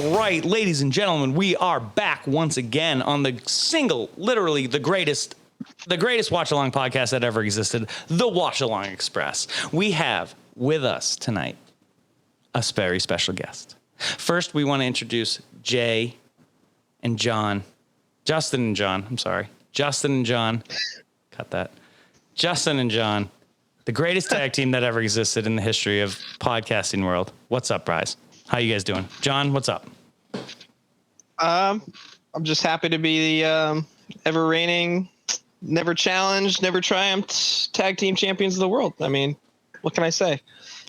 All right, ladies and gentlemen, we are back once again on literally the greatest watch-along podcast that ever existed, the Watchalong Express. We have with us tonight a very special guest. First, we want to introduce Jay and John. Justin and John. Cut that. Justin and John, the greatest tag team that ever existed in the history of podcasting world. What's up, guys? How you guys doing? John, what's up? I'm just happy to be the ever reigning, never challenged, never triumphed tag team champions of the world. I mean, what can I say?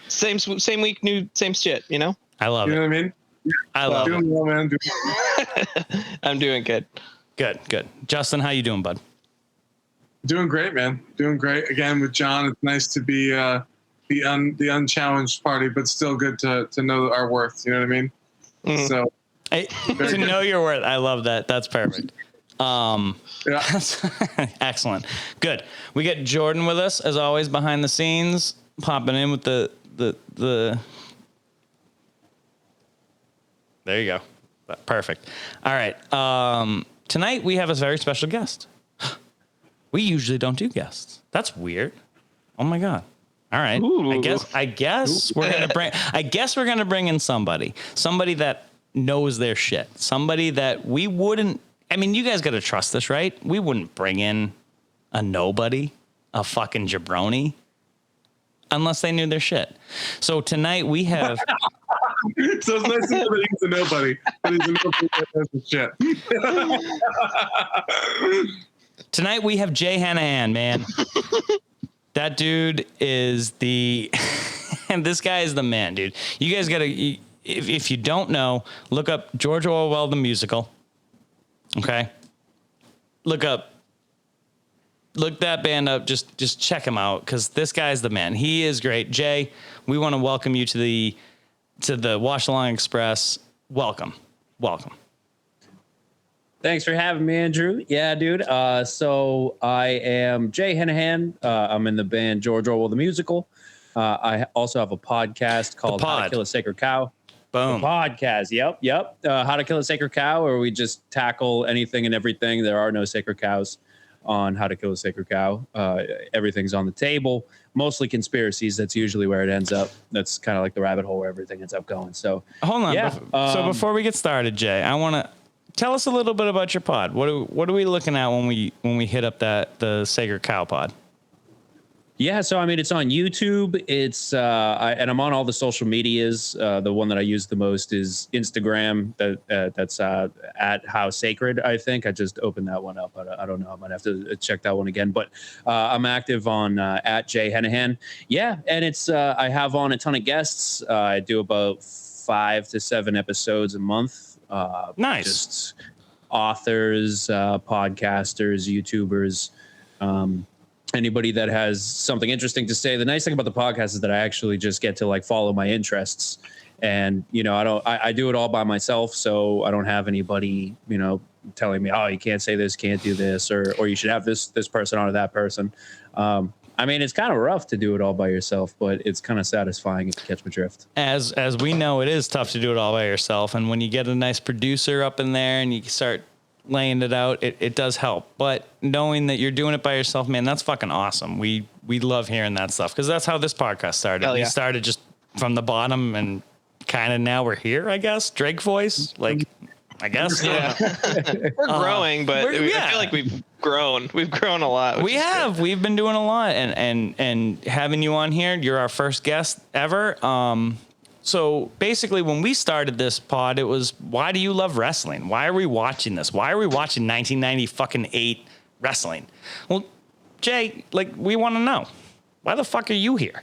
Same week, same shit, you know? I love it. You know what I mean? I love it. Well, man. I'm doing good. Good. Justin, how you doing, bud? Doing great, man. Doing great. Again, with John, it's nice to be the unchallenged party, but still good to know our worth. You know what I mean? Mm. So to know your worth. I love that. That's perfect. Yeah. Excellent. Good. We get Jordan with us as always behind the scenes, popping in with the there you go. Perfect. All right. Tonight we have a very special guest. We usually don't do guests. That's weird. Oh my God. All right. Ooh. I guess we're gonna bring in somebody that knows their shit. Somebody that we wouldn't. I mean, you guys got to trust this, right? We wouldn't bring in a nobody, a fucking jabroni, unless they knew their shit. So tonight we have. So it's nice to know that he's a nobody, but he's a nobody that knows his shit. Tonight we have Jay Henehan, man. That dude is and this guy is the man, dude. You guys gotta, if you don't know, look up George Orwell the Musical. Okay, look that band up. Just check him out because this guy's the man. He is great. Jay, we want to welcome you to the Watchalong Express. Welcome. Thanks for having me, Andrew. Yeah, dude. So I am Jay Henehan. I'm in the band George Orwell the Musical. I also have a podcast called How to Kill a Sacred Cow. Boom. The podcast. Yep. How to Kill a Sacred Cow, where we just tackle anything and everything. There are no sacred cows on How to Kill a Sacred Cow. Everything's on the table. Mostly conspiracies. That's usually where it ends up. That's kind of like the rabbit hole where everything ends up going. So hold on. Yeah. So before we get started, Jay, I want to tell us a little bit about your pod. What are we looking at when we hit up the Sacred Cow pod? Yeah, so I mean, it's on YouTube. It's and I'm on all the social medias. The one that I use the most is Instagram. That's at How Sacred. I think I just opened that one up. I don't know. I might have to check that one again. But I'm active on at Jay Henehan. Yeah, and it's I have on a ton of guests. I do about 5 to 7 episodes a month. Nice. Just authors, podcasters, YouTubers. Anybody that has something interesting to say. The nice thing about the podcast is that I actually just get to like follow my interests, and I do it all by myself, so I don't have anybody telling me, oh, you can't say this, can't do this, or you should have this person on or that person. I mean, it's kind of rough to do it all by yourself, but it's kind of satisfying if you catch my drift. As we know, it is tough to do it all by yourself, and when you get a nice producer up in there and you start laying it out, it does help. But knowing that you're doing it by yourself, man, that's fucking awesome. We love hearing that stuff because that's how this podcast started. Hell yeah. We started just from the bottom and kind of now we're here, I guess. Drake voice, like, I guess. Yeah. We're growing, but I feel like we've grown. We've grown a lot. We have. Good. We've been doing a lot, and having you on here, you're our first guest ever. So basically, when we started this pod, it was, why do you love wrestling? Why are we watching this? Why are we watching 1998 wrestling? Well, Jay, like, we want to know, why the fuck are you here?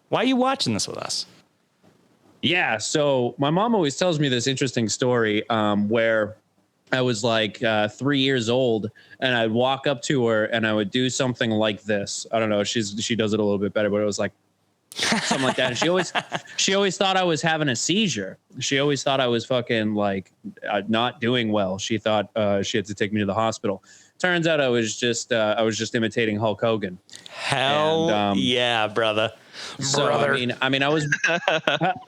Why are you watching this with us? Yeah, so my mom always tells me this interesting story where I was like 3 years old, and I'd walk up to her and I would do something like this. I don't know, she does it a little bit better, but it was like something like that. And she always thought I was having a seizure. She always thought I was fucking like not doing well. She thought she had to take me to the hospital. Turns out I was just imitating Hulk Hogan. Hell yeah, brother. So Brother.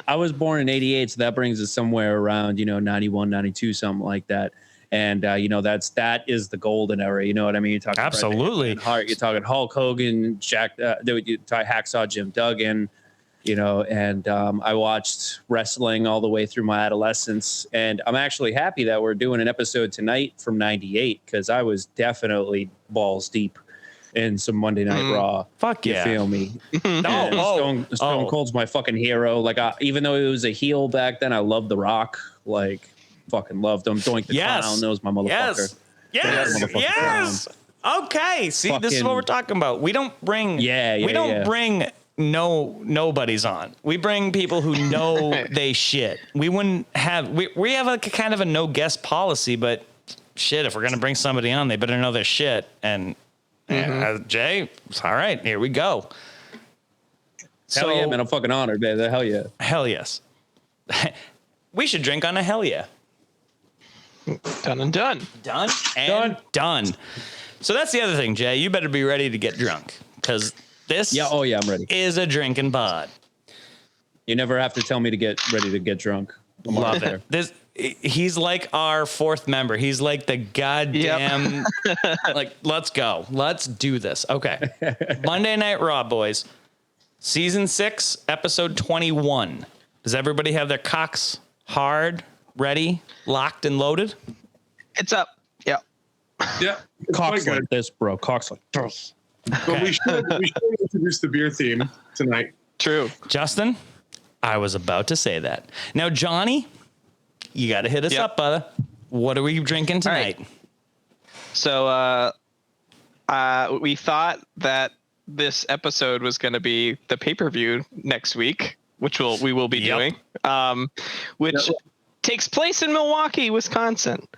I was born in 88, so that brings us somewhere around 91, 92, something like that. And that is the golden era. You know what I mean? You're talking Absolutely. Hart, you're talking Hulk Hogan, Hacksaw Jim Duggan. And I watched wrestling all the way through my adolescence. And I'm actually happy that we're doing an episode tonight from 98 because I was definitely balls deep in some Monday Night Raw. Fuck yeah. You feel me? Stone Cold's my fucking hero. Like, even though he was a heel back then, I loved The Rock. Like, fucking loved him. Doink the Clown knows my motherfucker. Yes. Okay. See, this is what we're talking about. We don't bring. We don't bring nobodies on. We bring people who know they shit. We wouldn't have. We have a kind of a no guest policy, but shit, if we're gonna bring somebody on, they better know their shit. And Jay, all right, here we go. Hell yeah, man! I'm fucking honored, man. Hell yeah. Hell yes. We should drink on a hell yeah. Done and done. Done and done. So that's the other thing, Jay. You better be ready to get drunk because this I'm ready. Is a drinking pod. You never have to tell me to get ready to get drunk. Love it. He's like our fourth member. He's like the goddamn like, let's go. Let's do this. Okay. Monday Night Raw, boys. Season 6, episode 21. Does everybody have their cocks hard, ready, locked, and loaded? It's up. Yeah. Yeah. Cocks like this, bro. Cocks like this. But we should introduce the beer theme tonight. True. Justin, I was about to say that. Now, Johnny, you got to hit us up, brother. What are we drinking tonight? Right. So we thought that this episode was going to be the pay-per-view next week, which we will be doing, which takes place in Milwaukee, Wisconsin.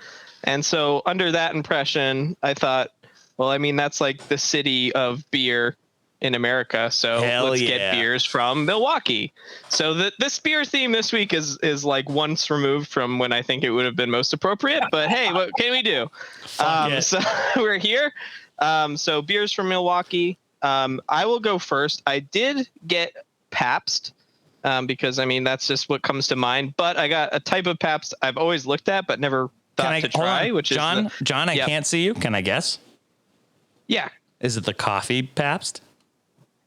And so under that impression, I thought, well, I mean, that's like the city of beer in America. So let's get beers from Milwaukee. So this beer theme this week is like once removed from when I think it would have been most appropriate. But hey, what can we do? So we're here. So beers from Milwaukee. I will go first. I did get Pabst because, I mean, that's just what comes to mind. But I got a type of Pabst I've always looked at but never thought to try, which John, is John, I can't see you. Can I guess? Yeah. Is it the coffee Pabst?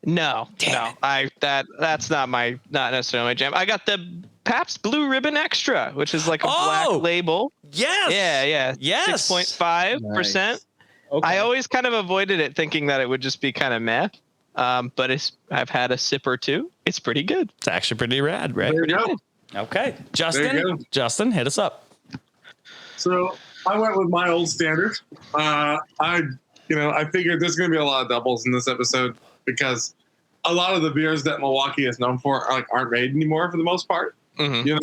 No. That's not necessarily my jam. I got the Pabst Blue Ribbon Extra, which is like a black label. Yes. Yeah. Yes. 6.5%. Nice. Okay. I always kind of avoided it thinking that it would just be kind of meh. But I've had a sip or two. It's pretty good. It's actually pretty rad, right? There you go. Okay. Justin, hit us up. So I went with my old standard. I figured there's going to be a lot of doubles in this episode because a lot of the beers that Milwaukee is known for aren't made anymore for the most part. Mm-hmm.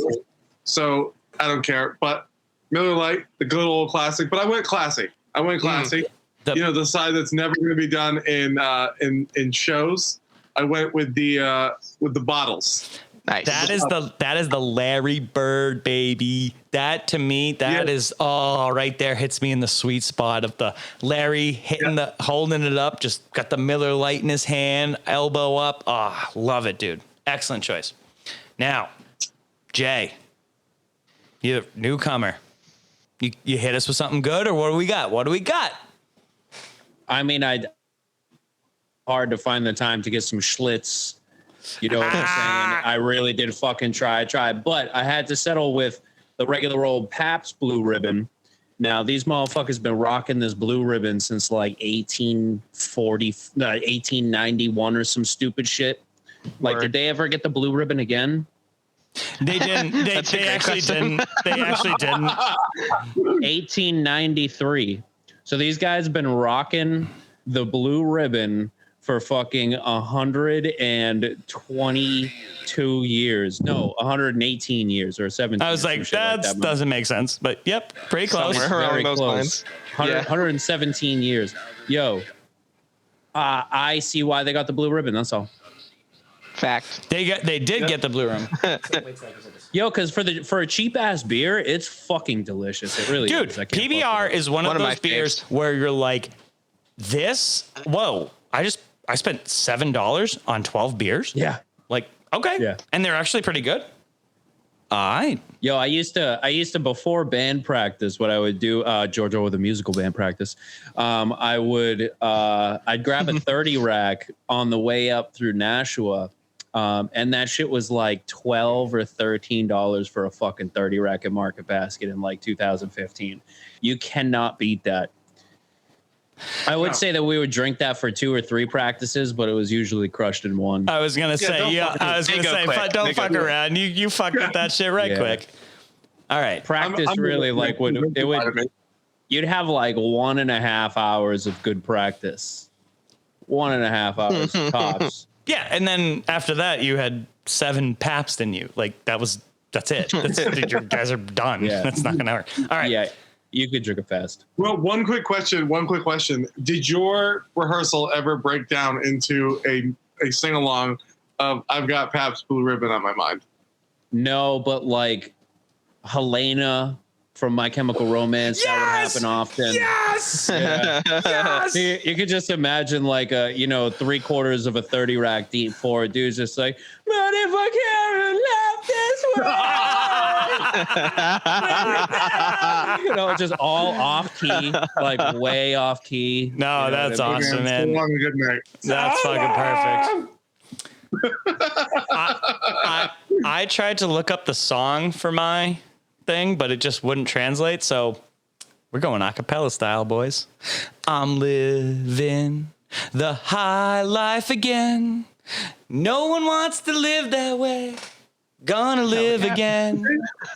So I don't care. But Miller Lite, the good old classic. But I went classic. The side that's never going to be done in shows. I went with the bottles. Nice. That is the Larry Bird, baby. That to me, is right there, hits me in the sweet spot of the Larry holding it up, just got the Miller Lite in his hand, elbow up. Love it, dude. Excellent choice. Now, Jay, you newcomer. You hit us with something good, or what do we got? I mean, hard to find the time to get some Schlitz. You know what I'm saying? I really did fucking try, but I had to settle with the regular old Pabst Blue Ribbon. Now, these motherfuckers been rocking this Blue Ribbon since like 1891 or some stupid shit. Like, did they ever get the Blue Ribbon again? They didn't. They actually didn't. 1893. So these guys been rocking the Blue Ribbon for fucking 122 years. No, 118 years or 17. I was like, that doesn't make sense. But yep, pretty close. Somewhere around those lines. 117 years. Yo, I see why they got the Blue Ribbon. That's all. Fact. They did get the Blue Ribbon. Yo, because for a cheap ass beer, it's fucking delicious. It really is. Dude, PBR is one of those beers where you're like, this. Whoa! I I spent $7 on 12 beers. Yeah. Like, okay. Yeah. And they're actually pretty good. All right. Yo, I used to before band practice, what I would do, George Orwell the Musical band practice, I'd grab a 30 rack on the way up through Nashua. And that shit was like $12 or $13 for a fucking 30 rack at Market Basket in like 2015. You cannot beat that. I would say that we would drink that for 2 or 3 practices, but it was usually crushed in one. I was gonna say, don't fuck around. You fucked with that shit right quick. All right. Practice you'd have like 1.5 hours of good practice. 1.5 hours tops. Yeah, and then after that, you had 7 Pabst in you. Like that's it. Your guys are done. Yeah. That's not gonna work. All right. Yeah. You could drink it fast. Well, one quick question. Did your rehearsal ever break down into a sing-along of I've got Pabst Blue Ribbon on my mind? No, but like Helena from My Chemical Romance, that would happen often. Yes! Yeah. Yes! You could just imagine like a, 3/4 of a 30 rack deep 4 dudes just like, but if I can't love this world. Just all off key, like way off key. No, that's awesome, man. So long, good night. That's fucking perfect. I tried to look up the song for my thing, but it just wouldn't translate. So we're going a cappella style, boys. I'm living the high life again. No one wants to live that way. Gonna live again.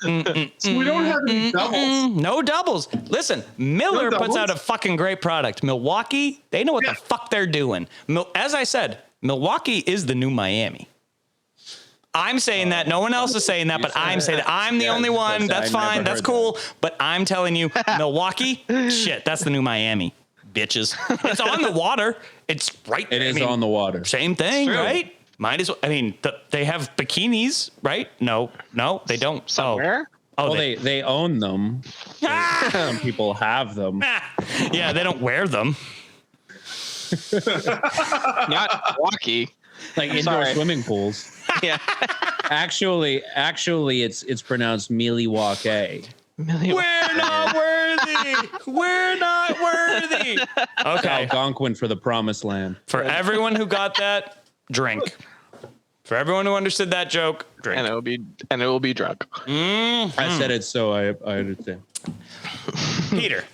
So we don't have any doubles. No doubles. Listen, Miller puts out a fucking great product. Milwaukee, they know what the fuck they're doing. As I said, Milwaukee is the new Miami. I'm saying that. No one else is saying that, but I'm saying that. I'm the only one. That's fine. That's cool. But I'm telling you, Milwaukee, shit, that's the new Miami, bitches. It's on the water. It's right there. It is on the water. Same thing, right? Might as well. I mean, they have bikinis, right? No, they don't. Somewhere? Oh, they own them. Some people have them. Yeah, they don't wear them. Not Milwaukee. Like indoor swimming pools. Yeah. Actually, it's pronounced Milwaukee. We're not worthy. We're not worthy. Okay. Algonquin for the promised land. For everyone who got that, drink. For everyone who understood that joke, drink. And it will be drunk. Mm-hmm. I said it, so I understand. Peter.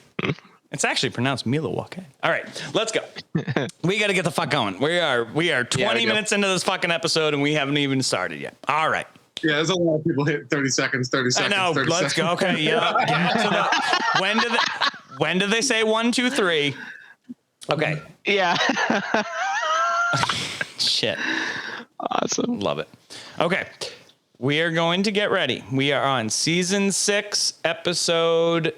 It's actually pronounced Milwaukee. All right, let's go. We got to get the fuck going. We are 20 minutes into this fucking episode and we haven't even started yet. All right. Yeah, there's a lot of people hit 30 seconds. I know. Let's go. Okay. Yeah. When did they say 1, 2, 3? Okay. Yeah. Shit. Awesome. Love it. Okay. We are going to get ready. We are on season 6, episode.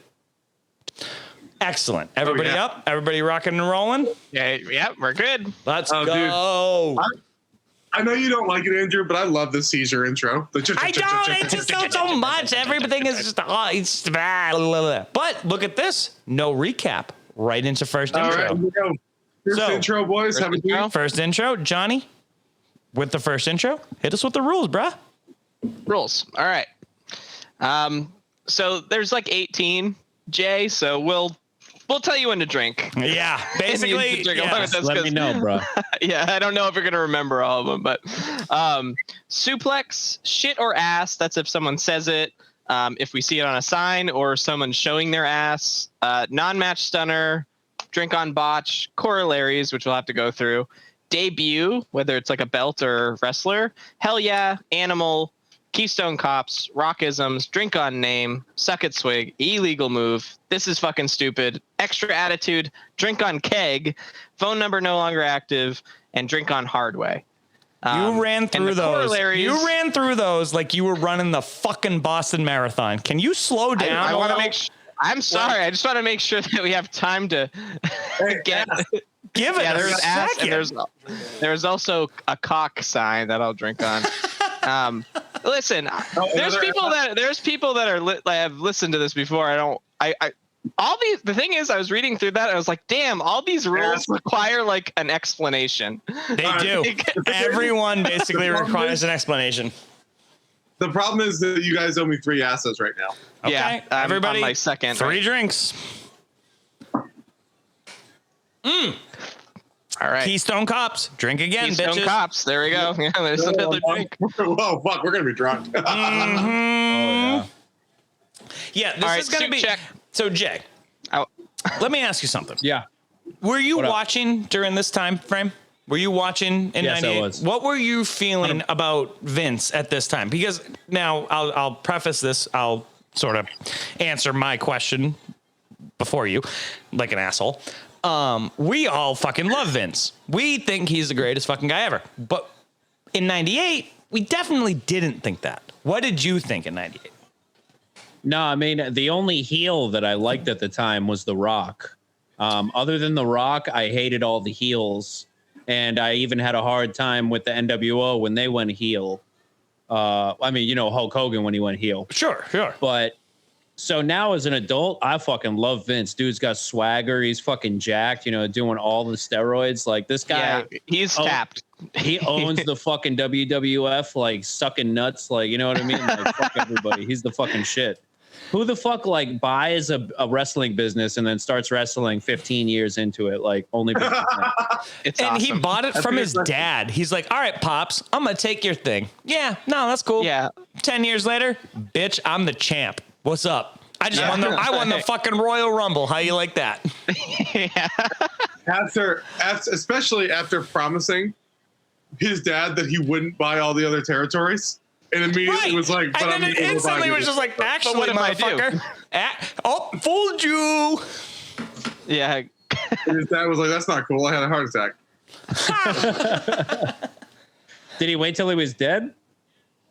Excellent. Everybody up? Everybody rocking and rolling? Yeah, we're good. Let's go. Dude, I know you don't like it, Andrew, but I love the seizure intro. I don't. It's just so much. Everything is just it's blah, blah, blah. But look at this. No recap. Right into first intro. All right, here we go. First intro, boys. Have a good first intro. Johnny, with the first intro, hit us with the rules, bruh. Rules. All right. So there's like 18, Jay, so we'll tell you when to drink. Yeah, basically. Let me know, bro. Yeah, I don't know if you're going to remember all of them, but suplex, shit or ass, that's if someone says it. If we see it on a sign or someone showing their ass. Non-match stunner, drink on botch, corollaries, which we'll have to go through. Debut, whether it's like a belt or wrestler. Hell yeah, animal, Keystone Cops, Rockisms, Drink on Name, Suck it Swig, Illegal Move, This is Fucking Stupid, Extra Attitude, Drink on Keg, Phone Number No Longer Active, and Drink on Hard Way. You ran through those. You ran through those like you were running the fucking Boston Marathon. Can you slow down? I want to make sure. I'm sorry. I just want to make sure that we have time to get. Give it there's a second. And there's also a cock sign that I'll drink on. Listen, there's people that have listened to this before. The thing is, I was reading through that. I was like, damn, all these rules require like an explanation. They do. Everyone basically requires an explanation. The problem is that you guys owe me 3 assets right now. Okay, Yeah, everybody, on my second. 3 drinks. All right. Keystone Cops. Drink again, Keystone bitches. Cops. There we go. Yeah, there's another drink. Whoa, fuck, we're gonna be drunk. Mm-hmm. Yeah, this All right, is gonna suit be. check. So, Jay, let me ask you something. Yeah. Were you watching during this time frame? Were you watching in Yes, I 98? was. What were you feeling about Vince at this time? Because now I'll preface this. I'll sort of answer my question before you, like an asshole. We all fucking love Vince. We think he's the greatest fucking guy ever. But in 98, we definitely didn't think that. What did you think in 98? No, I mean, the only heel that I liked at the time was The Rock. Other than The Rock, I hated all the heels. And I even had a hard time with the NWO when they went heel. I mean, you know, Hulk Hogan when he went heel. Sure. But so now as an adult, I fucking love Vince. Dude's got swagger. He's fucking jacked, you know, doing all the steroids. Like this guy. Yeah, he's tapped. He owns the fucking WWF, like sucking nuts. Like, you know what I mean? Like, fuck everybody. He's the fucking shit. Who the fuck like buys a wrestling business and then starts wrestling 15 years into it? Like only. It's And awesome. he bought it from his dad. He's like, all right, Pops, I'm going to take your thing. Yeah, no, that's cool. Yeah. 10 years later, bitch, I'm the champ. What's up? I won the fucking Royal Rumble. How you like that? Yeah. After, especially after promising his dad that he wouldn't buy all the other territories, and immediately was like, but and then it instantly was just like, actually, what if I do? motherfucker. Fooled you. Yeah. And his dad was like, that's not cool. I had a heart attack. Did he wait till he was dead?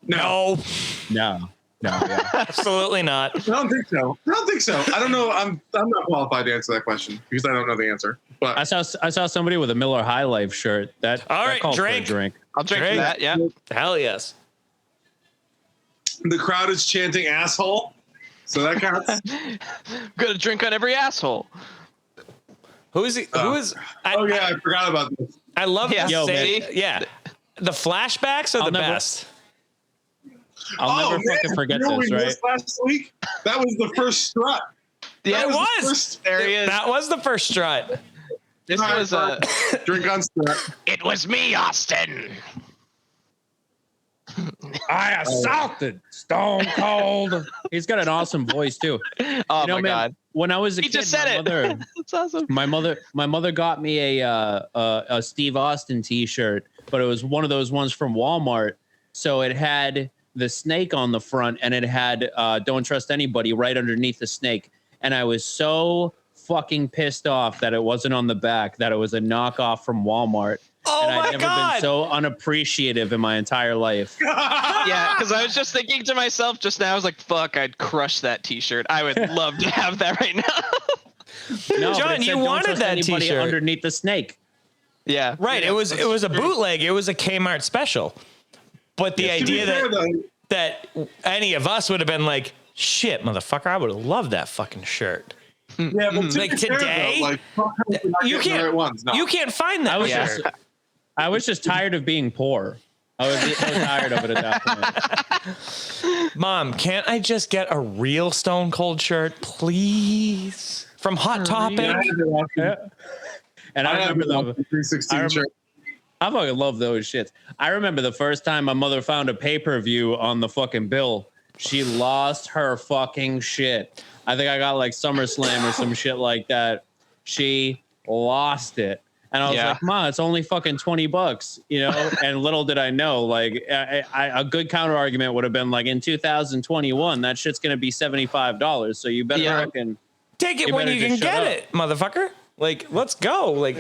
No, No. Yeah. absolutely not. I don't think so. I don't know. I'm not qualified to answer that question because I don't know the answer. But I saw somebody with a Miller High Life shirt. That All right, called for a drink. drink. I'll drink for that. Yeah. Hell yes. the crowd is chanting asshole. So that counts. Gonna drink on every asshole. Who is he? Who is? I forgot about this. I love Yeah. this. Yo, Say, man. yeah. The flashbacks are the never- best. I'll never fucking forget you know this, we right? missed last week? That was the first strut. Yeah, It the was. first- There he is. That was the first strut. This All right, was drink on strut. It was me, Austin. I assaulted Stone Cold. He's got an awesome voice too. Oh my god. When I was a He kid, just said it. That's awesome. my mother got me a Steve Austin T-shirt, but it was one of those ones from Walmart. So it had the snake on the front, and it had "Don't trust anybody" right underneath the snake. And I was so fucking pissed off that it wasn't on the back, that it was a knockoff from Walmart. Oh and my I'd never God. been so unappreciative in my entire life. Yeah, because I was just thinking to myself just now, I was like, fuck, I'd crush that t-shirt. I would love to have that right now. No, John, but it said, you "Don't wanted trust that anybody T-shirt." underneath the snake. Yeah. Right. Yeah, It was a bootleg. It was a Kmart special. But the To be idea fair, though, that any of us would have been like, shit, motherfucker, I would have loved that fucking shirt. yeah, but to Like be fair, today, though, like, fuck, we're not you getting the right ones. No. You can't find that Yeah. shirt. I was just tired of being poor. I was tired of it at that point. Mom, can't I just get a real Stone Cold shirt, please? From Hot Topic? Yeah, I had the Austin- And I remember the Austin 316 shirt. I fucking love those shits. I remember the first time my mother found a pay-per-view on the fucking bill. She lost her fucking shit. I think I got like SummerSlam or some shit like that. She lost it. And I was like, Ma, it's only fucking $20, you know? And little did I know, like, a good counter argument would have been like, in 2021, that shit's going to be $75. So you better fucking take it when you can get it, motherfucker. Like, let's go. Like,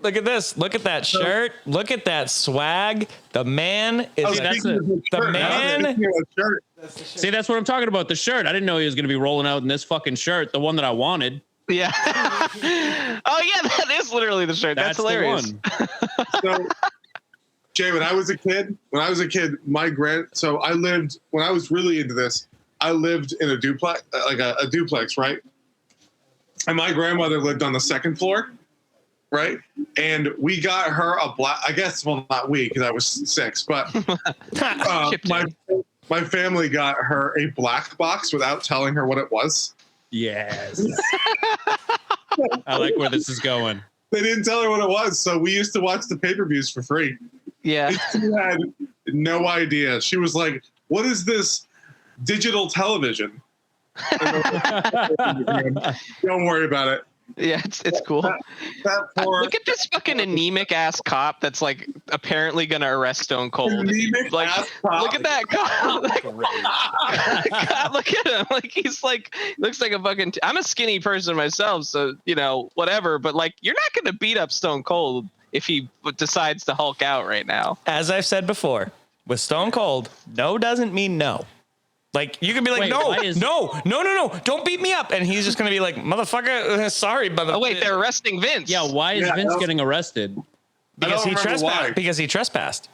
look at this. Look at that shirt. Look at that swag. The man is the man. See, that's what I'm talking about. The shirt. I didn't know he was going to be rolling out in this fucking shirt, the one that I wanted. Yeah. Oh yeah, that is literally the shirt. That's hilarious. The one. So, Jay, when I was a kid, so I lived, when I was really into this, I lived in a duplex, like a duplex, right? And my grandmother lived on the second floor, right? And we got her a black, I guess, well, not we, because I was 6, but my family got her a black box without telling her what it was. Yes. I like where this is going. They didn't tell her what it was, so we used to watch the pay-per-views for free. Yeah. She had no idea. She was like, what is this digital television? Don't worry about it. Yeah, it's cool. That poor, Look at this fucking anemic ass cop that's like apparently gonna arrest Stone Cold. anemic Like, ass cop. look at that cop. Like, God, look at him. Like he's like looks like a fucking. I'm a skinny person myself, so you know whatever. But like, you're not gonna beat up Stone Cold if he decides to Hulk out right now. As I've said before, with Stone Cold, no doesn't mean no. Like, you can be like, Wait, no, don't beat me up. And he's just going to be like, motherfucker, sorry, motherfucker. Oh, wait, they're arresting Vince. Yeah, why is Vince getting arrested? Because he trespassed. Because he trespassed.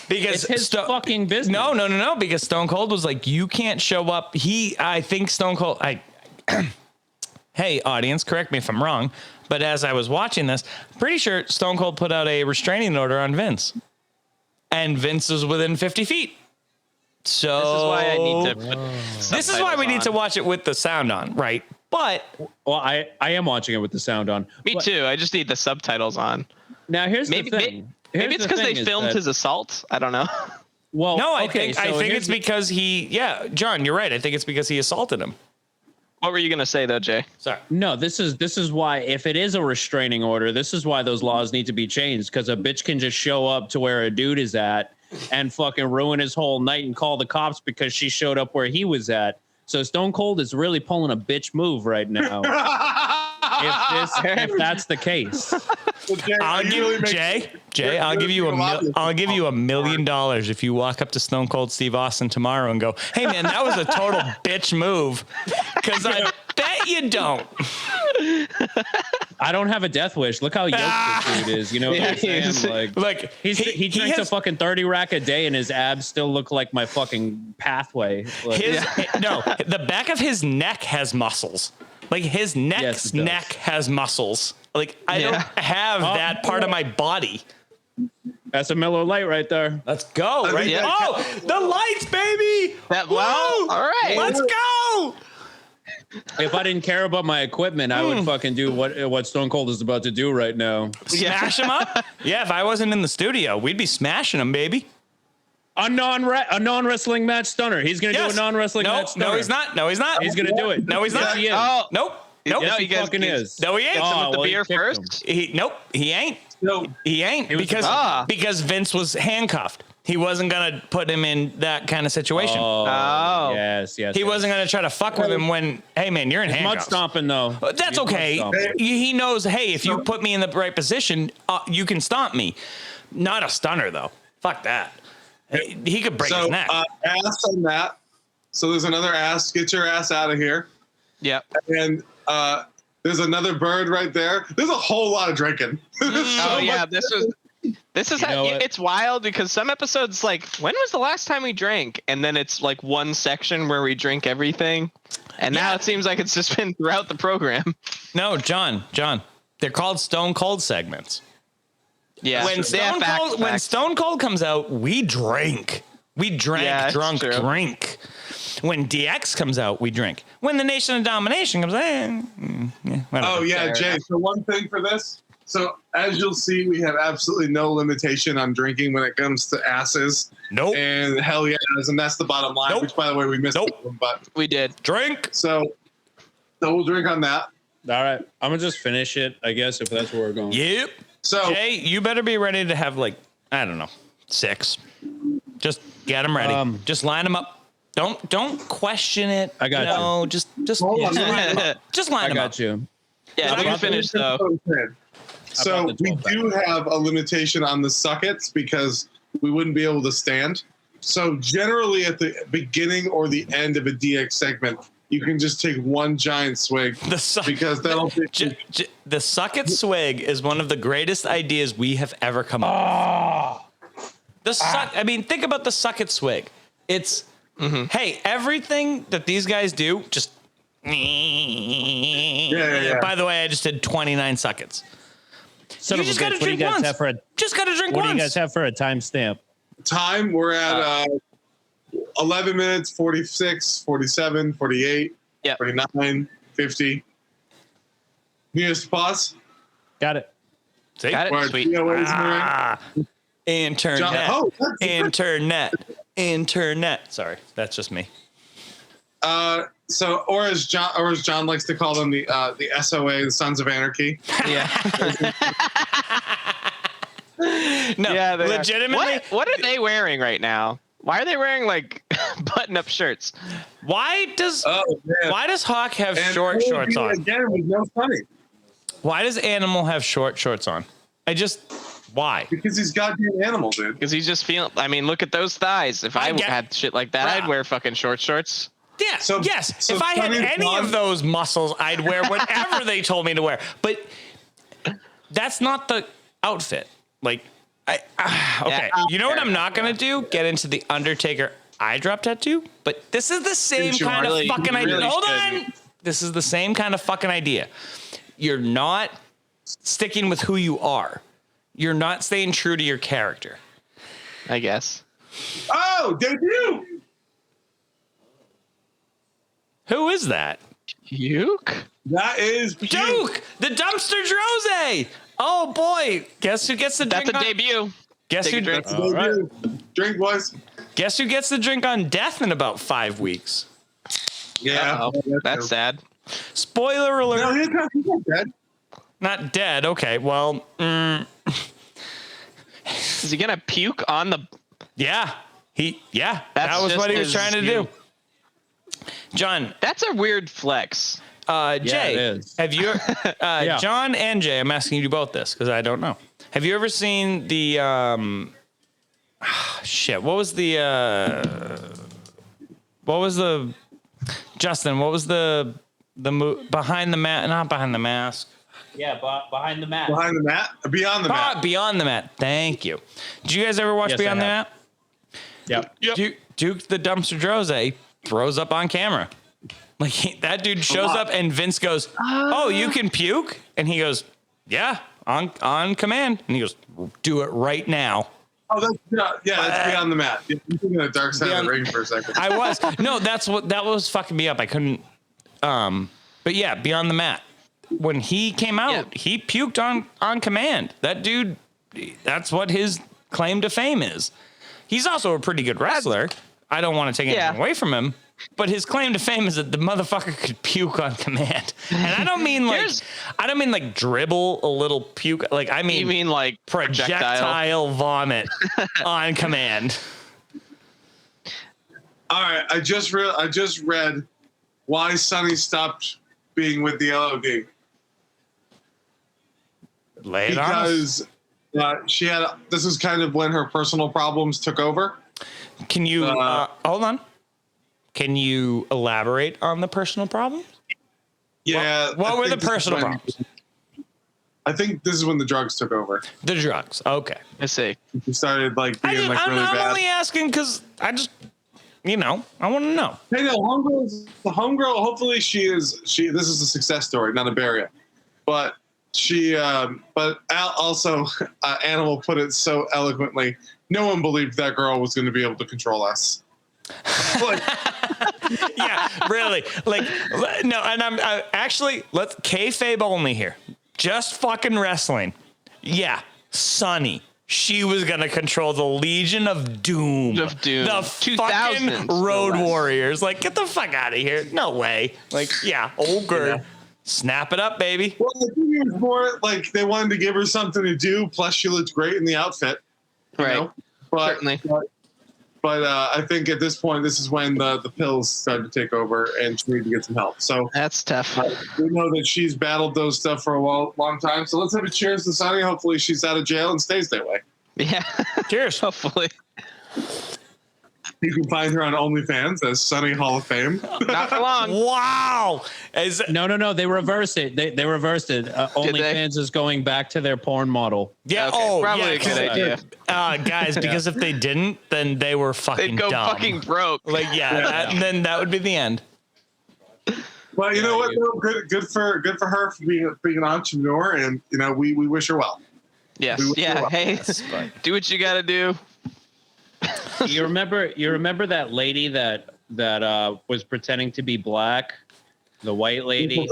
Because it's his fucking business. No. Because Stone Cold was like, you can't show up. I think Stone Cold, hey, audience, correct me if I'm wrong. But as I was watching this, I'm pretty sure Stone Cold put out a restraining order on Vince. And Vince was within 50 feet. So this is why I need to put this is why we need to watch it with the sound on, right? But well, I am watching it with the sound on. Me too. I just need the subtitles on. Now here's maybe the thing. Maybe it's because they filmed his assault. I don't know. Well, no, I okay, think it's because John, you're right. I think it's because he assaulted him. What were you gonna say though, Jay? Sorry. No, this is why if it is a restraining order, this is why those laws need to be changed, because a bitch can just show up to where a dude is at and fucking ruin his whole night and call the cops because she showed up where he was at. So Stone Cold is really pulling a bitch move right now. if that's the case. I'll give you $1 million if you walk up to Stone Cold Steve Austin tomorrow and go, hey man, that was a total bitch move. Because I bet you don't. I don't have a death wish. Look how yoked this dude is. You know what I'm saying? Like he drinks a fucking 30 rack a day and his abs still look like my fucking pathway. Like, No, the back of his neck has muscles. Like his neck has muscles. Like I don't have that part of my body. That's a Miller Lite right there. Let's go. Right? Yeah. Oh, the lights, baby. All right. Let's go. If I didn't care about my equipment, I would fucking do what Stone Cold is about to do right now. Smash him up? Yeah, if I wasn't in the studio, we'd be smashing him, baby. A non-wrestling match stunner. He's going to do a non-wrestling match stunner. No, he's not. No, he's not. He's going to do it. No, he's not. He is. Oh, Nope. Nope. Yes, you he guys fucking is. No, he ain't. With the beer first. Nope, he ain't. No, he ain't because Vince was handcuffed. He wasn't gonna put him in that kind of situation. Oh. Yes. He wasn't gonna try to fuck with him when, hey man, you're in handcuffs. Mud stomping though. That's okay. He knows, hey, if you put me in the right position, you can stomp me. Not a stunner though. Fuck that. He could break his neck. Ass on that. So there's another ass. Get your ass out of here. Yep. And there's another bird right there. There's a whole lot of drinking. This is it's wild because some episodes like, when was the last time we drank? And then it's like one section where we drink everything. And now it seems like it's just been throughout the program. No, John, they're called Stone Cold segments. Yeah. When Stone Cold comes out, we drink. We drank, drink. When DX comes out, we drink. When the Nation of Domination comes out, Jay. So one thing for this. So as you'll see, we have absolutely no limitation on drinking when it comes to asses. Nope. And hell yes, and that's the bottom line. Which, by the way, we missed. But we did drink. So we'll drink on that. All right, I'm gonna just finish it, I guess, if that's where we're going. Yep. So Jay, you better be ready to have 6. Just get them ready. Just line them up. Don't question it. I got you. Just line them up. Just line them up. I got you. Yeah, we can finish though. So we do have a limitation on the suckets because we wouldn't be able to stand. So generally at the beginning or the end of a DX segment, you can just take one giant swig because that'll be... The sucket swig is one of the greatest ideas we have ever come up with. Think about the sucket swig. It's, hey, everything that these guys do, just Yeah. By the way, I just did 29 seconds. Son You of a just bitch, gotta what do you drink guys once. have for a Just gotta drink What once. do you guys have for a timestamp? Time, we're at 11 minutes, 46, 47, 48, 49, 50. Nearest pause. Got it. See? Got it. Where Sweet. TOA's in the ring. Internet. That's Internet. Sorry, that's just me. So, or as John likes to call them, the SOA, the Sons of Anarchy. Yeah. No, Yeah, they are. legitimately. What are they wearing right now? Why are they wearing like button-up shirts? Why does Man. Hawk have And short shorts on? Again, was no funny Why does Animal have short shorts on? Why? because he's goddamn animal, dude. Because he's just feeling. I mean, look at those thighs. If I had shit like that, I'd wear fucking short shorts. Yeah. So if I had Sonny's any gone. of those muscles, I'd wear whatever they told me to wear. But that's not the outfit. Like, okay. You know what I'm not gonna do? Get into the Undertaker eye drop tattoo. But this is the same You kind really- of fucking you idea. really Hold shouldn't. on. This is the same kind of fucking idea. You're not sticking with who you are. You're not staying true to your character. I guess. Oh, debut! Who is that? Puke? That is Duke, the dumpster Droze. Oh boy, guess who gets the That's drink? a debut. Guess Take a who? drink. That's a debut. Drink, boys. Guess who gets the drink on death in about 5 weeks? Yeah. Uh-oh. That's sad. Spoiler alert. No, he's not dead. Not dead. Okay. Well, Is he gonna puke on the? yeah. That That's was just what he was his trying to view. do. John, That's a weird flex. Jay, it is. have you? Yeah. John and Jay, I'm asking you both this because I don't know. Have you ever seen the? Shit. What was the? Justin? What was the behind the mat? Not behind the mask. Yeah, behind the mat. Behind the mat? Beyond the mat. Beyond the mat. Thank you. Did you guys ever watch Yes, I Beyond the have. Mat? Yep. Duke the dumpster Droze throws up on camera. Like that dude shows up and Vince goes, "Oh, you can puke?" And he goes, "Yeah, on command." And he goes, "Do it right now." Oh, that's beyond the mat. You're thinking of the dark side of the ring for a second. I was no, that was fucking me up. I couldn't. But yeah, Beyond the Mat. When he came out, he puked on command. That dude, that's what his claim to fame is. He's also a pretty good wrestler. I don't want to take anything away from him, but his claim to fame is that the motherfucker could puke on command. And I don't mean like dribble a little puke. Like I mean, You mean like projectile vomit on command. All right, I just read why Sonny stopped being with the LOD. Lay it on us. Because she had. This is kind of when her personal problems took over. Can you hold on? Can you elaborate on the personal problems? Yeah. What I were the think this is personal when- problems? I think this is when the drugs took over. The drugs. Okay. I see. She started like being like really I'm bad. only asking because I just, I want to know. Hey, no, the homegirl. Hopefully, she. This is a success story, not a burial. But she. But also, Animal put it so eloquently. No one believed that girl was going to be able to control us. Like, Yeah, really. Like, no, and I'm actually, let's kayfabe only here. Just fucking wrestling. Yeah, Sonny. She was gonna control the Legion of Doom. Of Doom. The 2000s, fucking no Road less. Warriors. Like, get the fuck out of here. No way. Like, yeah, ogre. Snap it up, baby. well, I think it was more like they wanted to give her something to do. Plus, she looked great in the outfit. You Right. know? But, Certainly. But I think at this point, this is when the pills started to take over, and she needed to get some help. So That's tough. we know that she's battled those stuff for a long time. So let's have a cheers to Sonny. Hopefully, she's out of jail and stays that way. Yeah. Cheers. Hopefully. You can find her on OnlyFans as Sonny Hall of Fame. Not for long. Wow. No. They reversed it. They reversed it. they? OnlyFans is going back to their porn model. Yeah. Okay, Oh, probably yeah, a good idea. guys, because if they didn't, then they were fucking They'd go dumb. fucking broke. Like, then that would be the end. But But you know what? Though? Good for her for being an entrepreneur, and we wish her well. Yes. Yeah. Hey, do what you got to do. You remember that lady that was pretending to be black, the white lady?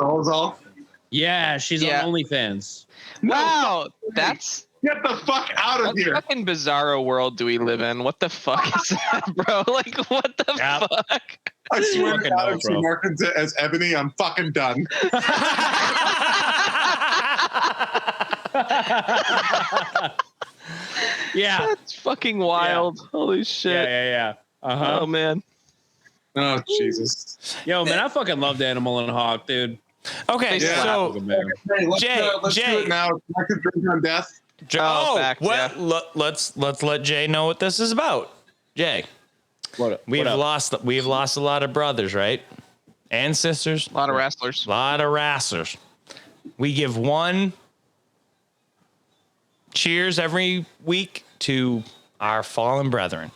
Yeah, she's on OnlyFans. Wow, that's get the fuck out of here. What fucking bizarro world do we live in? What the fuck is that, bro? Like, what the fuck? I swear to God, if she markets it as Ebony, I'm fucking done. Yeah, that's fucking wild. Holy shit. Yeah. Oh man. Oh Jesus. Yo, man, I fucking loved Animal and Hawk, dude. Okay, so hey, let's do it now. I could drink on death. Let's let Jay know what this is about. Jay, we've lost a lot of brothers, right? And sisters. A lot of wrestlers. We give one cheers every week to our fallen brethren.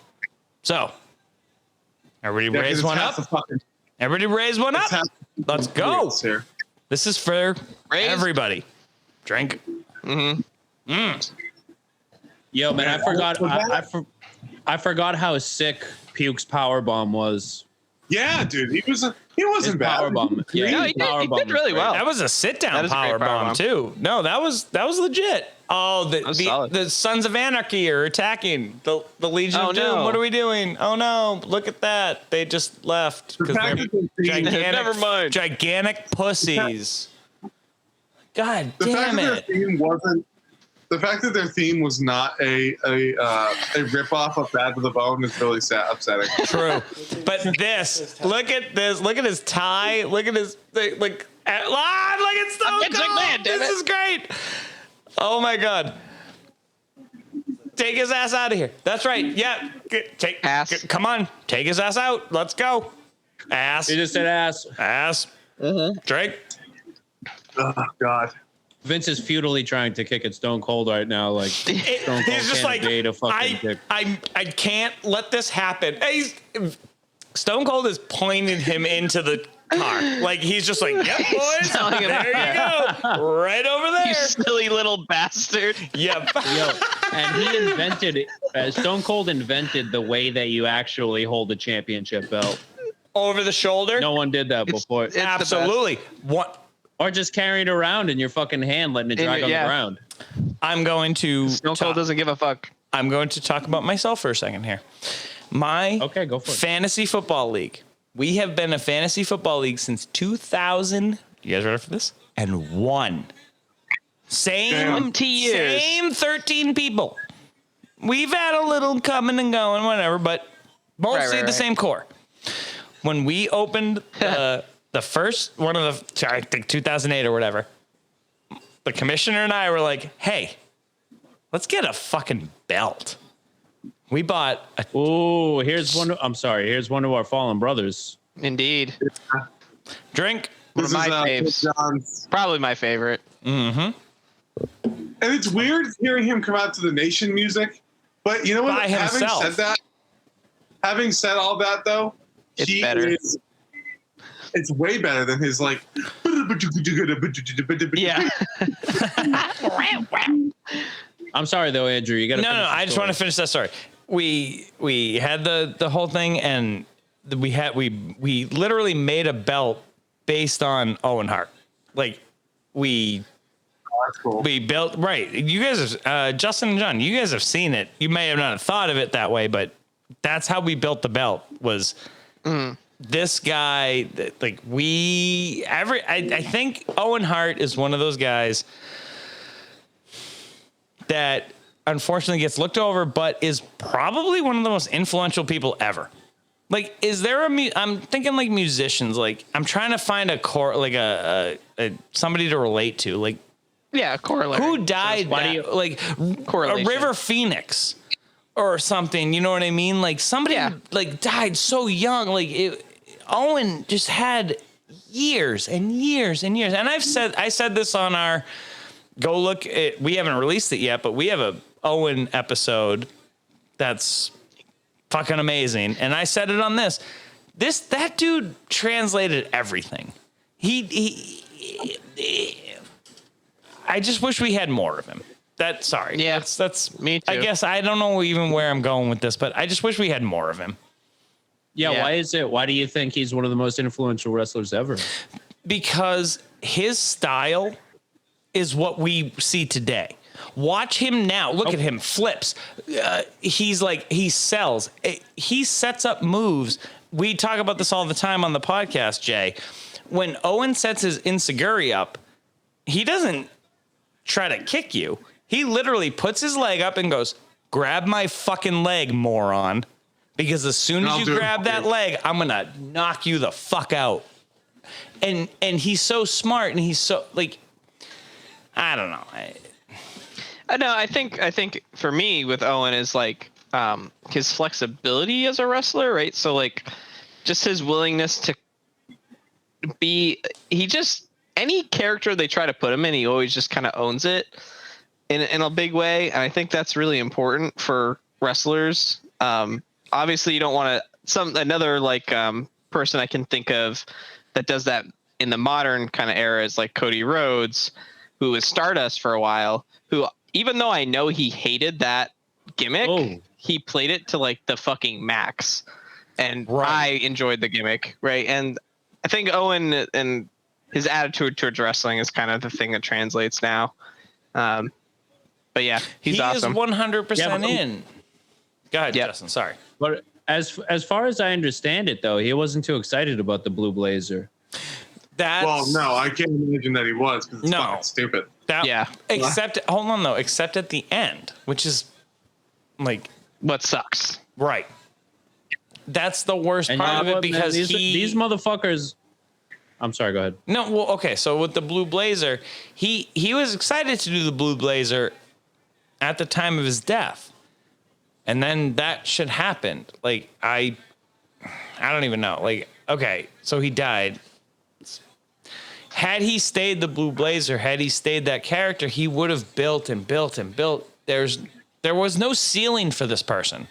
So, everybody raise one up. Everybody raise one up. Let's go. This is for everybody. Drink. Yo, man, I forgot how sick Puke's powerbomb was. Yeah, dude, he wasn't bad. Powerbomb. Yeah, no, he did really well. That was a sit down powerbomb too. No, that was legit. Oh, the Sons of Anarchy are attacking the Legion of Doom. No. What are we doing? Oh no! Look at that. They just left because they're gigantic. Never mind. Gigantic pussies. God damn it! The fact that their theme was not a ripoff of Bad to the Bone is really upsetting. True, but look at his tie. Look at his look at Stone Cold. This is great. Oh my God. Take his ass out of here. That's right. Yeah. Come on. Take his ass out. Let's go. Ass. He just said ass. Ass. Drink. Oh God. Vince is futilely trying to kick at Stone Cold right now. Like Stone Cold he's just like, I can't let this happen. Stone Cold is pointing him into the car. Like he's just like, yep, boys. There you go. Right over there. You silly little bastard. Yep. Yo, and he invented Stone Cold invented the way that you actually hold a championship belt. Over the shoulder? No one did that before. It's absolutely. What? Or just carrying it around in your fucking hand, letting it drag on the ground. I'm going to... Stone Cold doesn't give a fuck. I'm going to talk about myself for a second here. Okay, go for it. Fantasy football league. We have been a fantasy football league since 2000. You guys ready for this? And one. Same 13 people. We've had a little coming and going, whatever, but mostly the same core. When we opened the first one of the, I think 2008 or whatever, the commissioner and I were like, hey, let's get a fucking belt. We bought a... Oh, here's one of our fallen brothers. Indeed. Drink. One of my faves. Probably my favorite. Mm-hmm. And it's weird hearing him come out to the Nation music, but you know what? By himself. Having said all that, though, it's better. It's way better than his like. Yeah. I'm sorry though, Andrew. You got to. No. I just want to finish that story. We had the whole thing, and we literally made a belt based on Owen Hart. Like we built right. You guys, Justin and John, you guys have seen it. You may have not thought of it that way, but that's how we built the belt. Was this guy? Like I think Owen Hart is one of those guys that unfortunately gets looked over, but is probably one of the most influential people ever. Like, is there I'm thinking like musicians, like I'm trying to find a core, like a somebody to relate to, like, yeah, corollary. Who died? Like a River Phoenix or something. You know what I mean? Like somebody like died so young. Like Owen just had years and years and years. And I said this on our go look. We haven't released it yet, but we have a Owen episode that's fucking amazing. And I said it on this. That dude translated everything. I just wish we had more of him. Sorry. Yeah, that's me too. I guess I don't know even where I'm going with this, but I just wish we had more of him. Yeah, why is it? Why do you think he's one of the most influential wrestlers ever? Because his style is what we see today. Watch him now. Look at him. Flips. He sells. He sets up moves. We talk about this all the time on the podcast, Jay. When Owen sets his enziguri up, he doesn't try to kick you. He literally puts his leg up and goes, grab my fucking leg, moron. Because as soon as you grab that leg, I'm going to knock you the fuck out. And he's so smart, and he's so, like, I don't know. I think for me with Owen is like his flexibility as a wrestler, right? So like just his willingness to be, any character they try to put him in, he always just kind of owns it in a big way. And I think that's really important for wrestlers. Obviously you don't want to, another person I can think of that does that in the modern kind of era is like Cody Rhodes, who was Stardust for a while, who, even though I know he hated that gimmick, he played it to like the fucking max. And I enjoyed the gimmick, right? And I think Owen and his attitude towards wrestling is kind of the thing that translates now. But yeah, he's awesome. He is 100% in. Go ahead, Justin. Sorry. But as far as I understand it, though, he wasn't too excited about the Blue Blazer. Well, no, I can't imagine that he was, because it's fucking stupid. Hold on, though. Except at the end, which is like what sucks. Right. That's the worst part of it, because these motherfuckers. I'm sorry. Go ahead. No, well, okay. So with the Blue Blazer, he was excited to do the Blue Blazer at the time of his death, and then that shit happened. Like I don't even know. Like, okay, so he died. Had he stayed the Blue Blazer, had he stayed that character, he would have built and built and built. There was no ceiling for this person.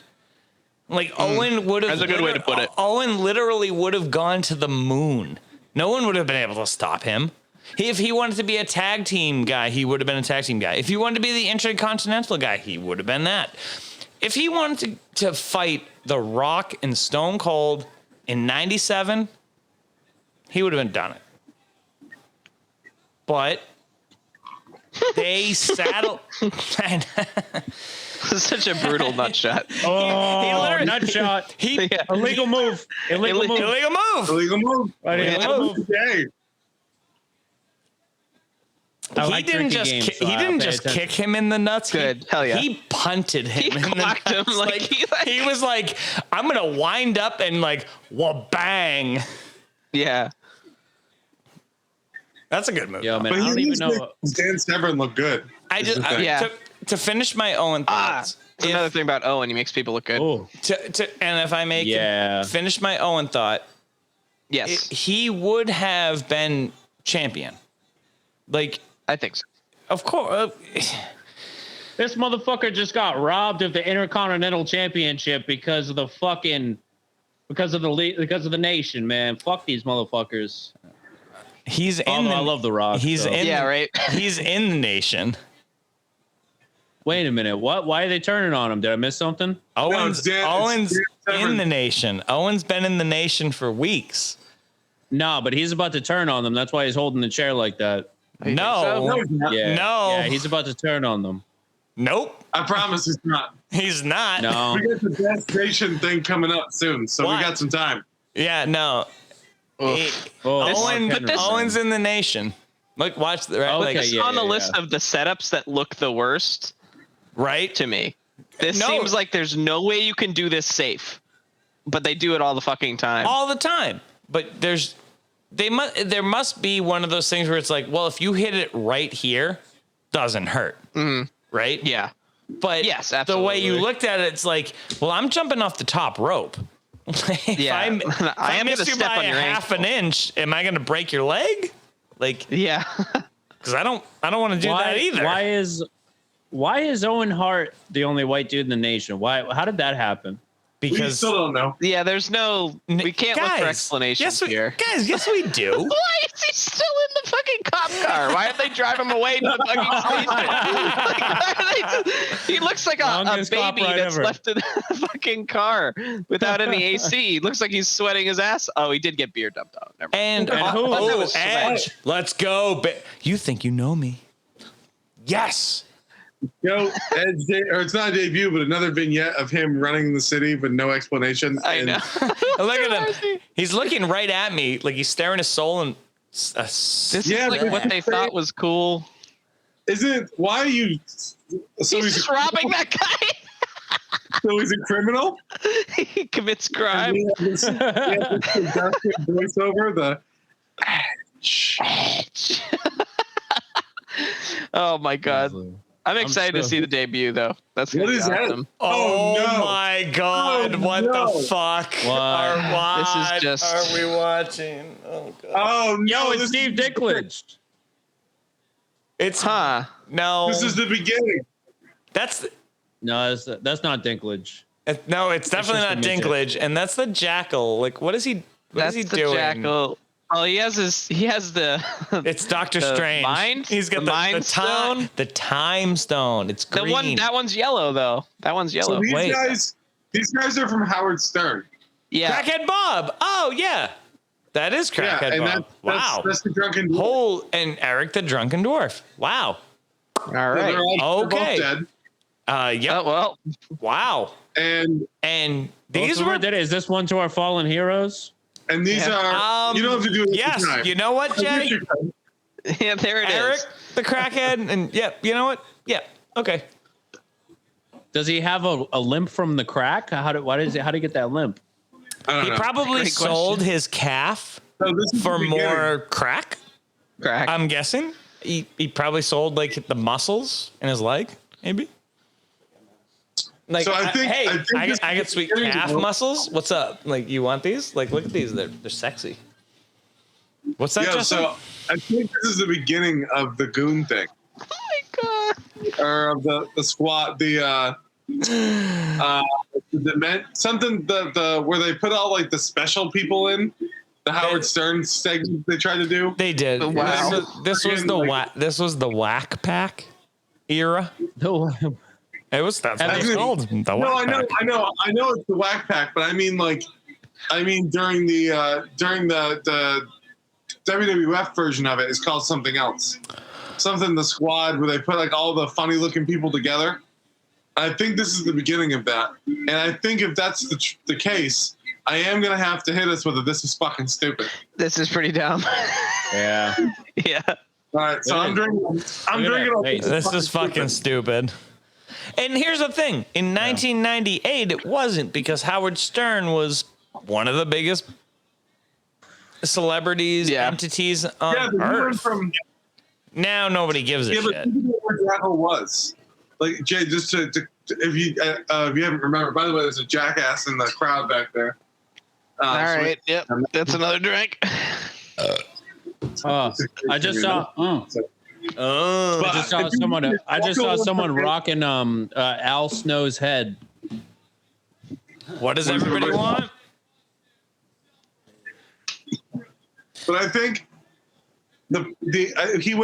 Like Owen would have. That's a good way to put it. Owen literally would have gone to the moon. No one would have been able to stop him. If he wanted to be a tag team guy, he would have been a tag team guy. If he wanted to be the Intercontinental guy, he would have been that. If he wanted to fight The Rock and Stone Cold in '97, he would have done it. But they saddled. Such a brutal nut shot. Oh, nut shot. Illegal move. Illegal move. Illegal move. Illegal move. Illegal move. Yay. He didn't just kick him in the nuts. Good. Hell yeah. He punted him. He clocked him like he was like, I'm gonna wind up and like bang. Yeah. That's a good move. Yo, man, I don't even know. Dan Severn looked good. To finish my Owen thoughts. Another thing about Owen, he makes people look good. And if I may finish my Owen thought, yes, he would have been champion. Like, I think so. Of course. This motherfucker just got robbed of the Intercontinental Championship because of the nation, man. Fuck these motherfuckers. I love The Rock. He's in the nation. Wait a minute. What? Why are they turning on him? Did I miss something? Owen's in the nation. Owen's been in the nation for weeks. No, but he's about to turn on them. That's why he's holding the chair like that. No. Yeah, he's about to turn on them. Nope. I promise he's not. He's not. No. We got the Best Nation thing coming up soon, so we got some time. Yeah, no. Owen's in the nation. Look, watch the on the list of the setups that look the worst. Right to me, this seems like there's no way you can do this safe, but they do it all the fucking time. All the time, but there must be one of those things where it's like, well, if you hit it right here, doesn't hurt, right? Yeah, but yes, absolutely. The way you looked at it, it's like, well, I'm jumping off the top rope. If I miss you by half an inch, am I going to break your leg? Like, yeah, because I don't want to do that either. Why is Owen Hart the only white dude in the nation? How did that happen? because we still don't know. Yeah, there's no. We can't look for explanations here. Guys, yes, we do. Why is he still in the fucking cop car? Why didn't they drive him away to the fucking station? He looks like a baby that's left in the fucking car without any AC. He looks like he's sweating his ass. Oh, he did get beer dumped on. Never mind. And Edge, let's go. You think you know me? Yes. Edge, or it's not a debut, but another vignette of him running the city with no explanation. I know. Look at him. He's looking right at me, like he's staring his soul. And this is like what they thought was cool. Isn't why are you? So he's just robbing that guy. So he's a criminal. He commits crime. He has this voiceover. The Edge. Oh my god. I'm excited to see the debut, though. That's what is awesome. That? Oh no. My god! What the fuck? What? This is just. Are we watching? Oh god! Oh no! Yo, it's Steve Dinklage. It's no. This is the beginning. That's that's not Dinklage. No, it's definitely not Dinklage, and that's the Jackyl. Like, what is he? What is he doing? Jackyl. Oh, he has the. It's Doctor Strange. Mind? He's got the time stone. It's green. That one's yellow though. That one's yellow. So these guys are from Howard Stern. Yeah. Crackhead Bob. Oh yeah, that is Crackhead Bob. Wow. That's the drunken dwarf. And Eric the drunken dwarf. Wow. All right. They're both dead. Yeah. Well. Wow. And these were. Is this one to our fallen heroes? And these are, you don't have to do it. Yes, you know what, Jay? Yeah, there it Eric, is. the crackhead, and you know what? Yeah, okay. Does he have a limp from the crack? How did he get that limp? He probably sold his calf for more crack. I'm guessing. He probably sold like the muscles in his leg, maybe. Like, so I got sweet calf muscles. What's up? Like, you want these? Like, look at these. They're sexy. What's that, Justin? So I think this is the beginning of the goon thing. Oh my god. Or of the squad, the something where they put all like the special people in. The Howard Stern segment they tried to do. They did. Wow. This was the whack pack era. No. That's what it's called. The I know it's the whack pack, but I mean during the WWF version of it, it's called something else. Something the squad where they put like all the funny looking people together. I think this is the beginning of that, and I think if that's the case, I am gonna have to hit us with a "this is fucking stupid." This is pretty dumb. Yeah. Yeah. All right, so I'm drinking. This is fucking stupid. And here's the thing. In 1998, it wasn't, because Howard Stern was one of the biggest celebrities, entities on Earth. Now nobody gives a shit. But where Jackyl was. Like, Jay, just to if you haven't remembered, by the way, there's a jackass in the crowd back there. All right. Yep. That's another drink. I just saw. I just saw someone rocking Al Snow's head. What does everybody want? But I think Jackyl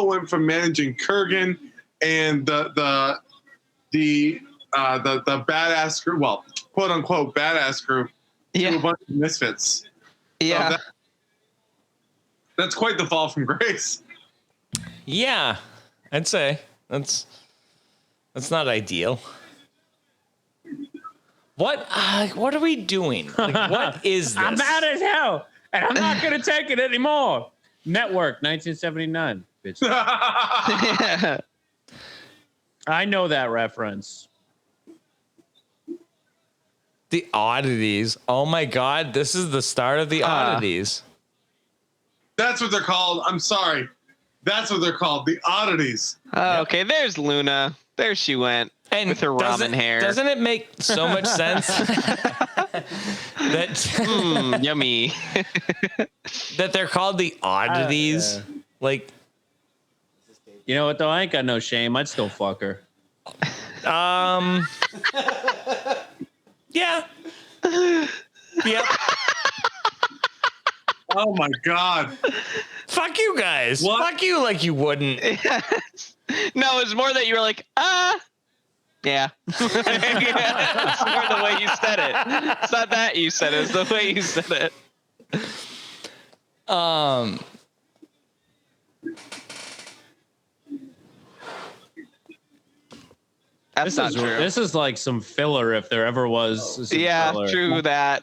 went from managing Kurgan and the badass group, well, quote unquote badass group, to a bunch of misfits. Yeah. So that's quite the fall from grace. Yeah, I'd say that's not ideal. What are we doing? Like, what is this? I'm mad as hell, and I'm not gonna take it anymore. Network, 1979. Bitch. I know that reference. The oddities. Oh my god, this is the start of the oddities. That's what they're called. I'm sorry. That's what they're called. The oddities. Okay, there's Luna. There she went. And with her ramen hair. Doesn't it make so much sense that yummy that they're called the oddities? Like, you know what though? I ain't got no shame. I'd still fuck her. Yeah. Yep. Oh my God. Fuck you guys. What? Fuck you like you wouldn't. No, it's more that you were like, yeah. It's more the way you said it. It's not that you said it, it's the way you said it. That's not true. This is like some filler if there ever was. Some Yeah, filler. true that.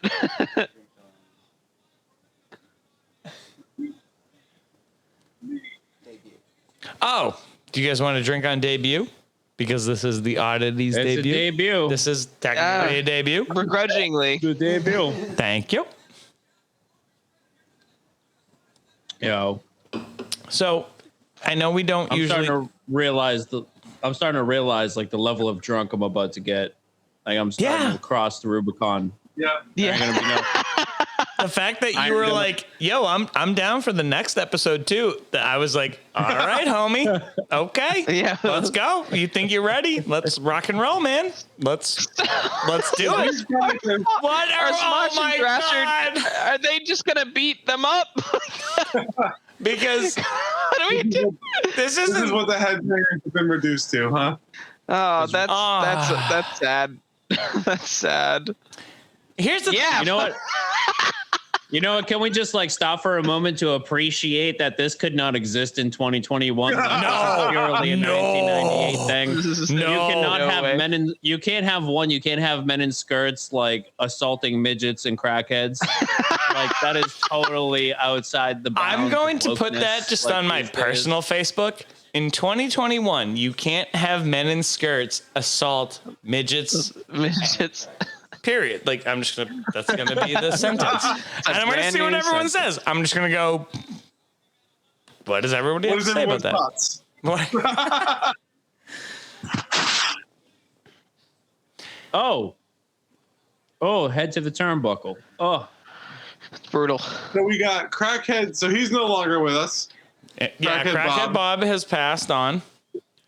Oh, do you guys want to drink on debut? Because this is the Oddities It's debut. a debut. This is technically a debut. Begrudgingly. The debut. Thank you. Yo, So, I know we don't I'm usually. starting to realize like the level of drunk I'm about to get. Like I'm starting to cross the Rubicon. Yeah. Yeah. Ain't gonna be no- The fact that you were like, "Yo, I'm down for the next episode too." That I was like, "All right, homie, okay, Yeah. let's go. You think you're ready? Let's rock and roll, man. Let's do it." What Are are? Oh Smosh my and Thrasher, god! are they just gonna beat them up? Because What do we do? this This is isn't. what the headbangers have been reduced to, huh? Oh, that's sad. That's sad. Here's the Yeah. You know what? You know what? Can we just like stop for a moment to appreciate that this could not exist in 2021? Like, this is purely a 1998 thing. No. You cannot No have way. men in. You can't have one. You can't have men in skirts like assaulting midgets and crackheads. Like that is totally outside the bounds. I'm going of to put wokeness, that just like, on my these days. personal Facebook. In 2021, you can't have men in skirts assault midgets. Midgets. Period. Like that's gonna be the sentence. And I'm gonna brand see what new everyone sentence. says. I'm just gonna go. What does everybody What have is to say about everyone's that? thoughts? What? Oh, head to the turnbuckle. Oh, It's brutal. So we got Crackhead. So he's no longer with us. Yeah, Crackhead Crackhead Bob has passed on.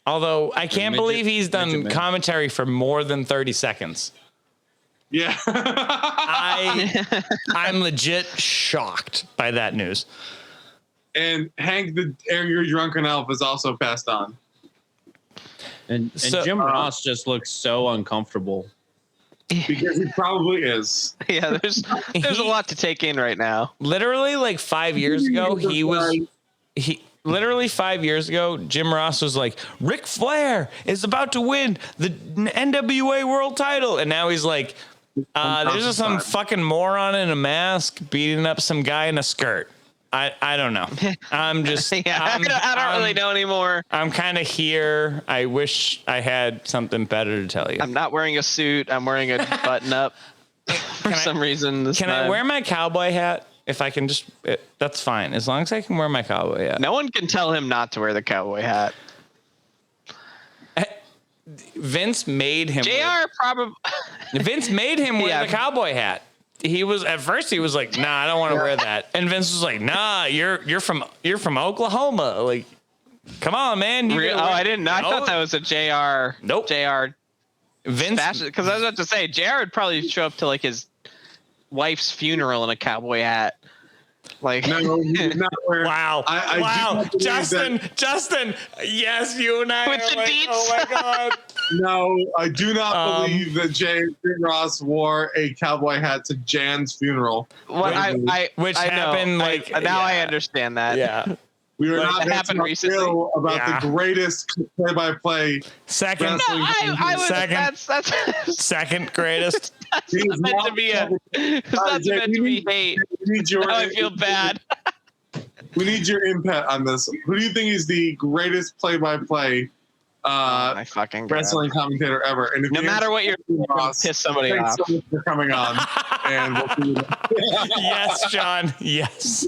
Although I can't midget- believe he's done midget man. commentary for more than 30 seconds. Yeah. I'm legit shocked by that news. And Hank the Angry Drunken Elf is also passed on. and So- Jim Ross just looks so uncomfortable. Because he probably is. Yeah, there's a lot to take in right now. Literally, like 5 years ago, literally 5 years ago, Jim Ross was like, Ric Flair is about to win the NWA world title. And now he's like, there's just some fucking moron in a mask beating up some guy in a skirt. I don't know. I'm just, Yeah, I don't really know anymore. I'm kind of here. I wish I had something better to tell you. I'm not wearing a suit. I'm wearing a button up for some reason. This Can I time. wear my cowboy hat? If I can just, that's fine. As long as I can wear my cowboy hat. No one can tell him not to wear the cowboy hat. Vince made him. JR probably. Vince made him wear Yeah. the cowboy hat. He was at first he was like, "Nah, I don't want to wear that." And Vince was like, "Nah, you're from Oklahoma. Like, come on, man." I didn't know. I thought that was a JR. Nope. JR. Vince. Because I was about to say JR would probably show up to like his wife's funeral in a cowboy hat. Like No, he did not wear. Wow! I do Wow! not believe Justin! Yes, you and I. With are the like, deets. oh my god! No, I do not believe that Jim Ross wore a cowboy hat to Jan's funeral. what Which I know. happened like now I yeah. understand that. Yeah. We were Like, not that meant happened to recently? feel about Yeah. the greatest play-by-play. Second. No, I was. Second. That's Second greatest. He is meant to not- be a. It's not Jay, meant to be hate. We need your. Now I feel bad. We need your input on this. Who do you think is the greatest play-by-play My fucking God. wrestling commentator ever? And if No the matter answer what you're is doing, Ross, piss somebody thanks off. so much for coming on. And we'll see you. Yes, John. Yes.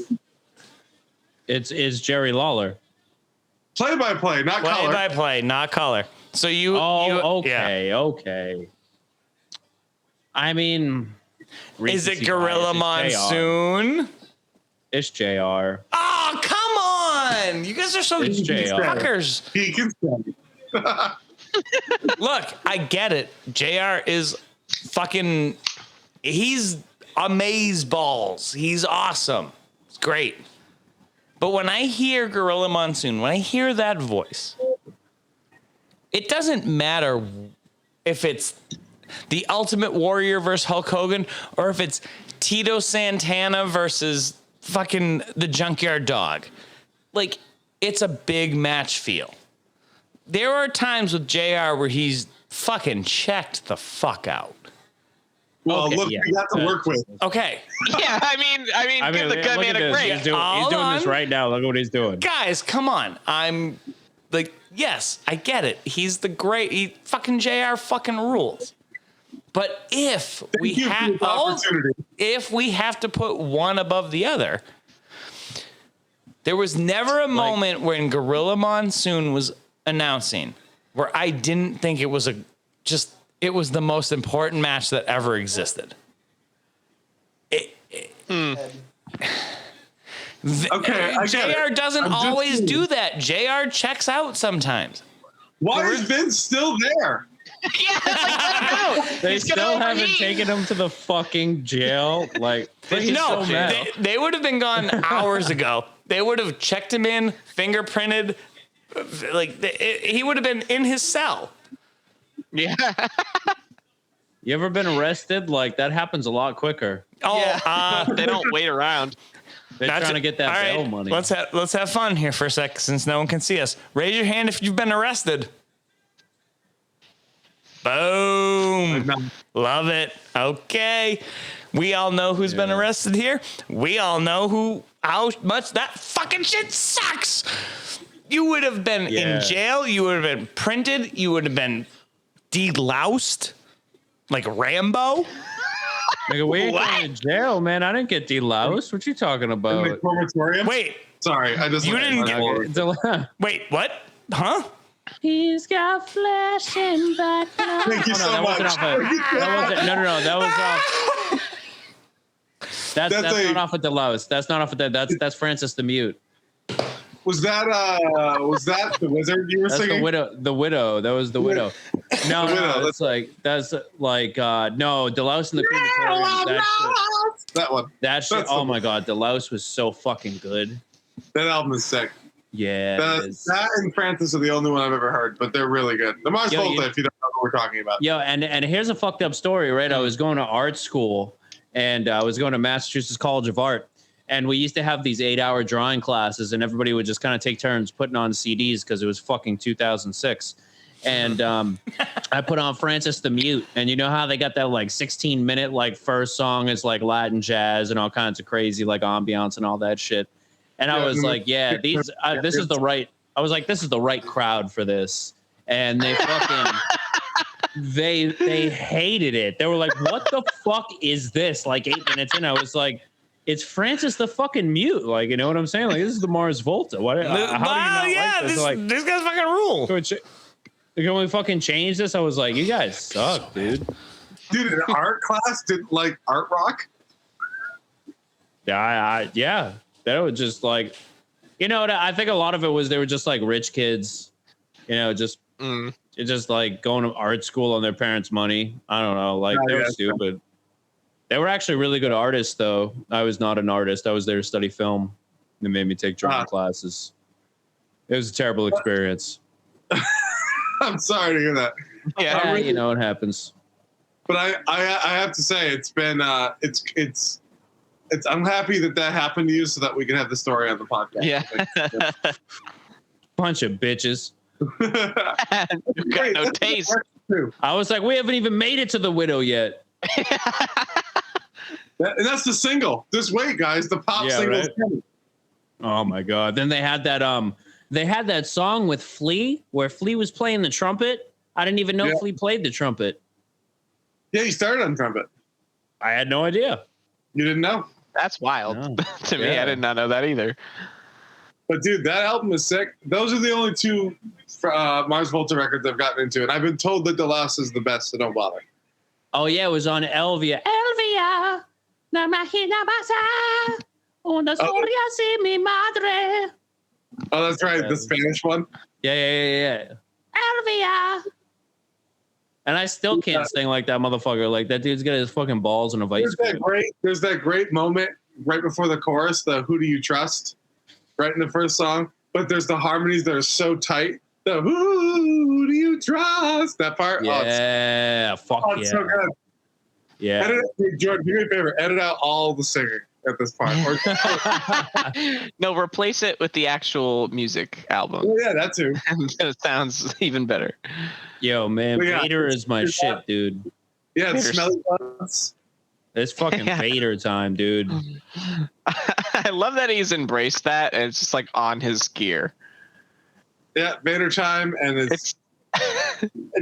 It's Jerry Lawler. Play-by-play, not Play color. by play, not color. So you. Okay. I mean, Is it recency Gorilla bias. Monsoon? It's JR. Oh, come on! You guys are so It's JR. fuckers. He can say. Look, I get it. JR is fucking, he's amaze balls. He's awesome. It's great. But when I hear Gorilla Monsoon, when I hear that voice, it doesn't matter if it's the Ultimate Warrior versus Hulk Hogan or if it's Tito Santana versus fucking the Junkyard Dog. Like, it's a big match feel. There are times with JR where he's fucking checked the fuck out. Well, Okay, look, yeah. we got to work with. Okay. Yeah, I mean, give the good man a break. He's doing this right now. Look what he's doing. Guys, come on. I'm like, yes, I get it. He's the great. He fucking JR fucking rules. But if we have to put one above the other, there was never a moment when Gorilla Monsoon was announcing where I didn't think it was it was the most important match that ever existed. JR doesn't always do that. JR checks out sometimes. Why is Vince still there? Yeah, I don't know. They still haven't taken him to the fucking jail. Like, no, they would have been gone hours ago. They would have checked him in, fingerprinted. Like, he would have been in his cell. Yeah. You ever been arrested? Like, that happens a lot quicker. Oh, yeah. They don't wait around. They're trying to get that bail money. Let's have fun here for a sec, since no one can see us. Raise your hand if you've been arrested. Boom. Love it. Okay. We all know who's been arrested here. We all know how much that fucking shit sucks. You would have been in jail. You would have been printed. You would have been deloused like Rambo. Nigga, we ain't going to jail, man. I didn't get deloused. What you talking about? In the crematorium? Wait. Sorry, I just... You didn't get... Wait, what? Huh? He's got flesh and back. Thank you so much. No. That was off. That's not off of Delouse. That's not off of that. That's Francis the Mute. Was that the wizard you were singing? The widow. That was the widow. No, that's like no, Delouse in the crematorium. That one. That shit. Oh my god, Delouse was so fucking good. That album is sick. Yeah. That and Francis are the only one I've ever heard, but they're really good. The Mars Volta, if you don't know what we're talking about. Yo, and here's a fucked up story, right? I was going to art school, and I was going to Massachusetts College of Art, and we used to have these 8-hour drawing classes, and everybody would just kind of take turns putting on CDs because it was fucking 2006. And I put on Francis the Mute, and you know how they got that like 16-minute like first song is like Latin jazz and all kinds of crazy like ambiance and all that shit. And I was like, this is the right crowd for this. And they fucking, they hated it. They were like, what the fuck is this? Like 8 minutes in, I was like, it's Francis the fucking Mute. Like, you know what I'm saying? Like, this is the Mars Volta. What? How do you not like this? Like, this guy's fucking rule. Can we fucking change this? I was like, you guys suck, dude. Dude, in art class didn't like art rock? Yeah. That was just like, you know, I think a lot of it was they were just like rich kids, you know, just like going to art school on their parents' money. I don't know. Like, they were stupid. They were actually really good artists, though. I was not an artist. I was there to study film. They made me take drawing classes. It was a terrible experience. I'm sorry to hear that. Yeah, you know, it happens. But I have to say, it's been I'm happy that happened to you so that we can have the story on the podcast. Yeah. Bunch of bitches. You got no taste. I was like, we haven't even made it to the widow yet. And that's the single. Just wait, guys. The pop single. Right? Oh my god. Then they had that song with Flea where Flea was playing the trumpet. I didn't even know Flea played the trumpet. Yeah, he started on trumpet. I had no idea. You didn't know? That's wild to me. I did not know that either. But dude, that album is sick. Those are the only two Mars Volta records I've gotten into, and I've been told that the last is the best, so don't bother. Oh yeah, it was on Elvia. Elvia, na máquina pasa, una historia sin mi madre. Oh, that's right, the Spanish one. Yeah. Elvia. And I still can't sing like that motherfucker. Like that dude's got his fucking balls in a vice grip. There's that great moment right before the chorus, the "Who Do You Trust?" right in the first song. But there's the harmonies that are so tight. The "Who Do You Trust?" That part. Yeah, It's so good. Yeah. George, do me a favor. Edit out all the singing at this part. No, replace it with the actual music album. Oh, yeah, that too. It sounds even better. Yo, man, Vader is my shit, dude. Yeah, it's smelly buns. It's fucking Vader time, dude. I love that he's embraced that, and it's just like on his gear. Yeah, Vader time, and it's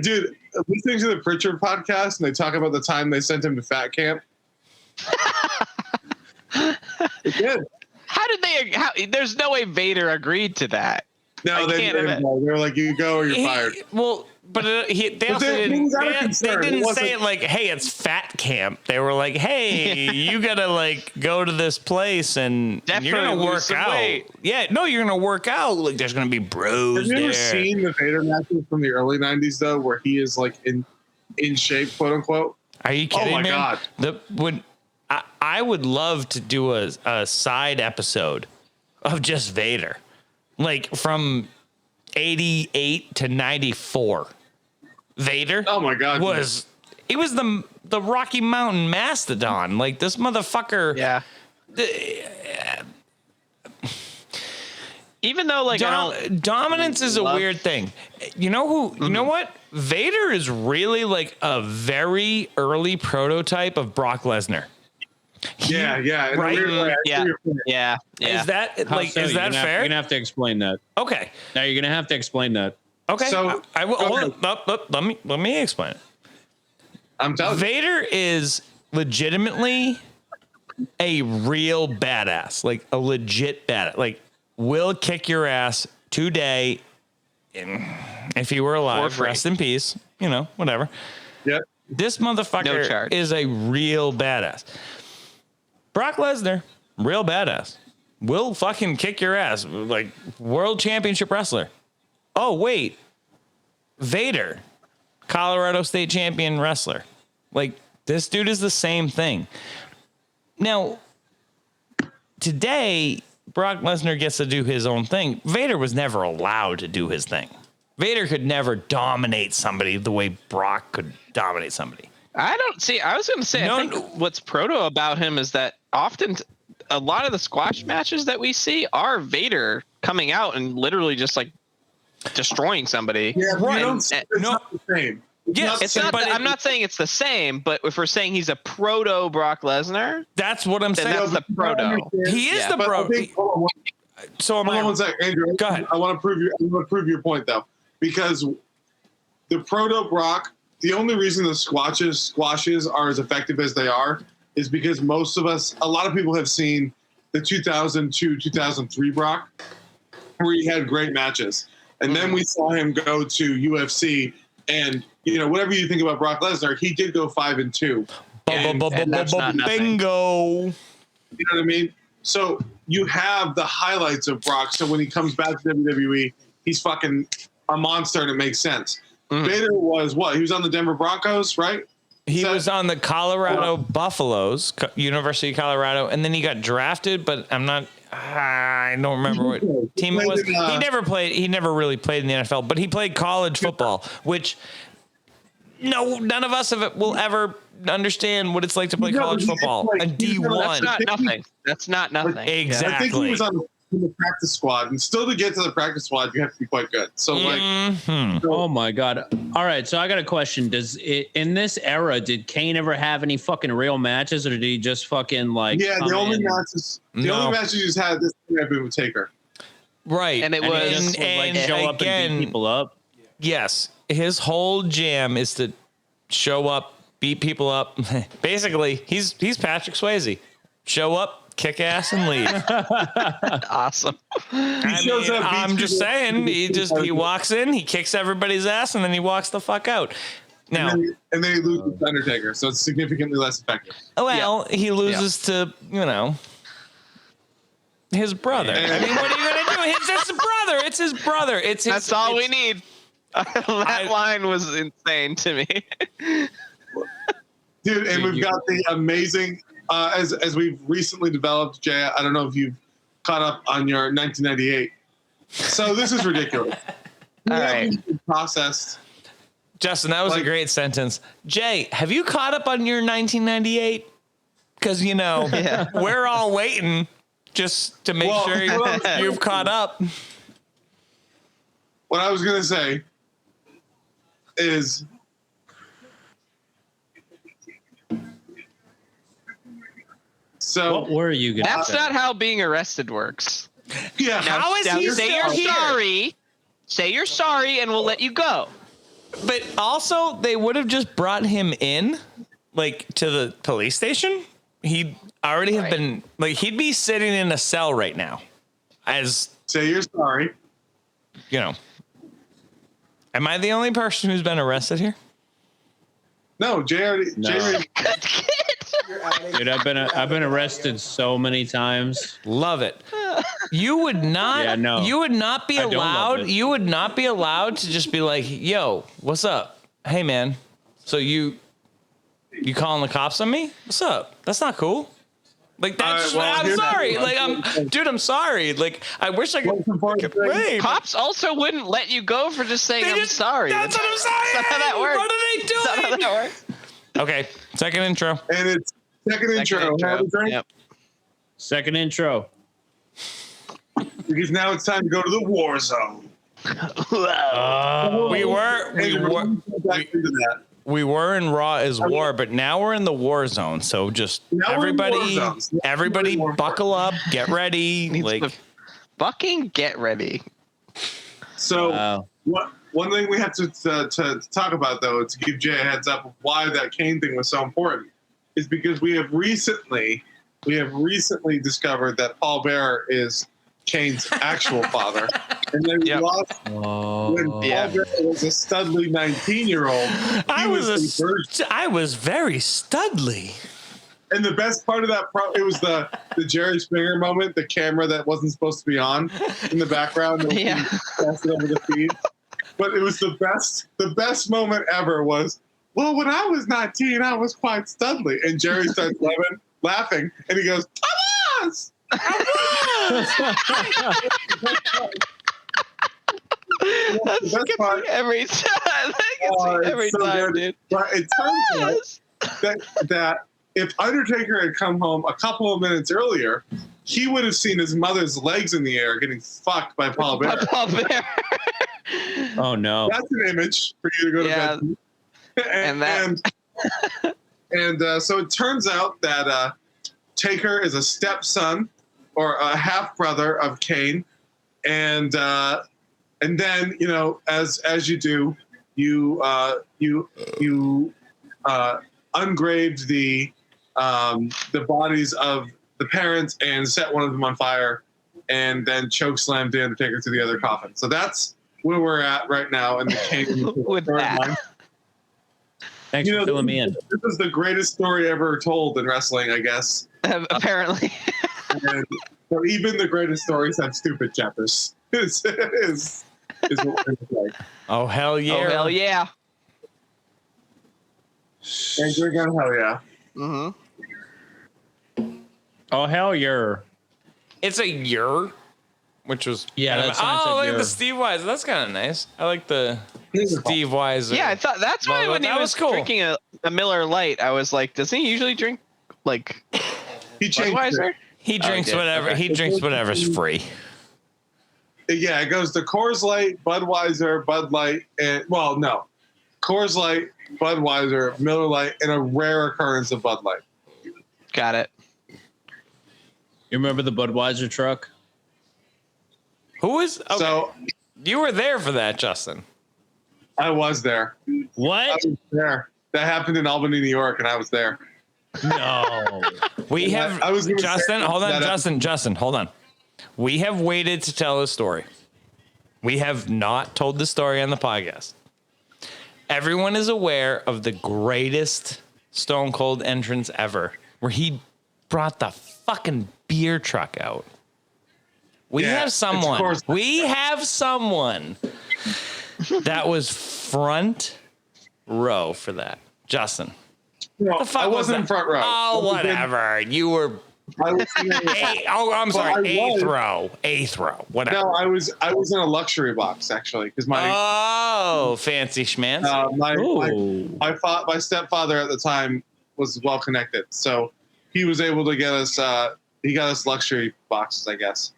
dude. Listening to the Pritchard podcast, and they talk about the time they sent him to fat camp. It did. How did they? There's no way Vader agreed to that. No, they didn't. They were like, "You go or you're fired." Well, but they also didn't. They didn't say it like, "Hey, it's fat camp." They were like, "Hey, you gotta like go to this place and you're gonna work out." Weight. Yeah, no, you're gonna work out. Like, there's gonna be bros. Have you ever seen the Vader matches from the early '90s though, where he is like in shape, quote unquote? Are you kidding? Oh my god! I would love to do a side episode of just Vader, like from 88 to 94. Vader. Oh my god! He was the Rocky Mountain Mastodon. Like this motherfucker. Yeah. Even though like dominance is a weird thing. You know who? Mm-hmm. You know what? Vader is really like a very early prototype of Brock Lesnar. Yeah. Right? Yeah. Is that like? Is that fair? You're gonna have to explain that. Okay. Now you're gonna have to explain that. Okay. So I will. Let me explain it. I'm telling you. Vader is legitimately a real badass, like a legit badass. Like will kick your ass today. If he were alive, rest in peace. You know, whatever. Yep. This motherfucker is a real badass. Brock Lesnar, real badass. Will fucking kick your ass. Like world championship wrestler. Oh, wait. Vader, Colorado State champion wrestler. Like this dude is the same thing. Now, today, Brock Lesnar gets to do his own thing. Vader was never allowed to do his thing. Vader could never dominate somebody the way Brock could dominate somebody. I was going to say, I think what's proto about him is that often a lot of the squash matches that we see are Vader coming out and literally just like destroying somebody. Yeah, right. It's not the same. I'm not saying it's the same, but if we're saying he's a proto Brock Lesnar, that's what I'm saying. That's the proto. He is the proto. So hold on one second, Andrew. Go ahead. I want to prove your point though, because the proto Brock. The only reason the squashes are as effective as they are is because a lot of people have seen the 2002-2003 Brock, where he had great matches. And then we saw him go to UFC, and whatever you think about Brock Lesnar, he did go 5-2. And that's not nothing. Bingo. You know what I mean? So you have the highlights of Brock. So when he comes back to WWE, he's fucking a monster, and it makes sense. Mm-hmm. Vader was what? He was on the Denver Broncos, right? He was on the Colorado Buffaloes, University of Colorado, and then he got drafted, but I don't remember what team it was. He never played. He never really played in the NFL, but he played college football, which none of us will ever understand what it's like to play college football. A D1. That's not nothing. Exactly. I think he was on the practice squad, and still to get to the practice squad, you have to be quite good. So oh my god! All right, so I got a question. In this era, did Kane ever have any fucking real matches, or did he just fucking like? Yeah, the only matches he's had this year have been with Taker. Right, and it was like show up and beat people up. Yes, his whole jam is to show up, beat people up. Basically, he's Patrick Swayze. Show up, kick ass, and leave. Awesome. I'm just saying, he walks in, he kicks everybody's ass, and then he walks the fuck out. Now, and then he loses to Undertaker, so it's significantly less effective. Well, he loses to his brother. I mean, what are you gonna do? It's his brother. It's his brother. That's all we need. That line was insane to me. Dude, and we've got the amazing, as we've recently developed, Jay, I don't know if you've caught up on your 1998. So this is ridiculous. All right. Processed. Justin, that was a great sentence. Jay, have you caught up on your 1998? Because, we're all waiting just to make sure you've caught up. What I was going to say is... So what were you going to say? That's not how being arrested works. Yeah. How is he say you're sorry. Say you're sorry, and we'll let you go. But also, they would have just brought him in, to the police station. He'd already have been, he'd be sitting in a cell right now. Say you're sorry. Am I the only person who's been arrested here? No, Jay already. Dude, I've been arrested so many times. Love it. You would not. Yeah, no. You would not be allowed. You would not be allowed to just be like, "Yo, what's up? Hey, man. So you calling the cops on me? What's up? That's not cool." That's. I'm sorry. I'm sorry. I wish I could. Wait. Cops also wouldn't let you go for just saying I'm sorry. That's what I'm saying. That's not how that works. What are they doing? That's not how that works. Okay, second intro. And it's second intro. Have a drink? Yep. Second intro. Because now it's time to go to the war zone. We were in Raw is War, but now we're in the war zone. So just everybody buckle up, get ready. Fucking get ready. So one thing we have to talk about, though, to give Jay a heads up of why that Kane thing was so important, is because we have recently discovered that Paul Bearer is Kane's actual father. And then we lost when Paul Bearer was a studly 19-year-old. I was very studly. And the best part of that, it was the Jerry Springer moment, the camera that wasn't supposed to be on in the background. Passed it over the feed. But it was the best moment ever was, well, when I was 19, I was quite studly. And Jerry starts laughing, and he goes, I was! That's the best part. Every time. Every time, dude. But it turns out that if Undertaker had come home a couple of minutes earlier, he would have seen his mother's legs in the air getting fucked by Paul Bearer. Oh, no. That's an image for you to go to bed. And so it turns out that Taker is a stepson or a half brother of Kane, and then as you do, you ungraved the bodies of the parents and set one of them on fire, and then chokeslammed the Undertaker to the other coffin. So that's where we're at right now in the Kane with that. Thanks for filling me in. This is the greatest story ever told in wrestling, I guess. Apparently. So even the greatest stories have stupid chapters. Is what we're like. Oh, hell yeah. Oh, hell yeah. And drink on hell yeah. Mm-hmm. Oh, hell yeah. It's a year, which was... Yeah, like the Steve Weiser. That's kind of nice. I like the Steve Weiser. Yeah, I thought that's why when he was drinking a Miller Lite, I was like, doesn't he usually drink, he Budweiser? He drinks whatever. Okay. He drinks whatever's free. Yeah, it goes to Coors Light, Budweiser, Bud Light, and Coors Light, Budweiser, Miller Lite, and a rare occurrence of Bud Light. Got it. You remember the Budweiser truck? Who is? Okay. So you were there for that, Justin. I was there. What? I was there. That happened in Albany, New York, and I was there. No. We have Justin. Hold on, Justin. Hold on. We have waited to tell this story. We have not told the story on the podcast. Everyone is aware of the greatest Stone Cold entrance ever, where he brought the fucking beer truck out. We have someone that was front row for that. Justin. No, The fuck I was wasn't in that? front row. Oh, whatever. You were. I was in I'm sorry. I was. Eighth row. Whatever. No, I was in a luxury box actually because my fancy schmancy. my stepfather at the time was well connected, so he was able to get us. He got us luxury boxes, I guess.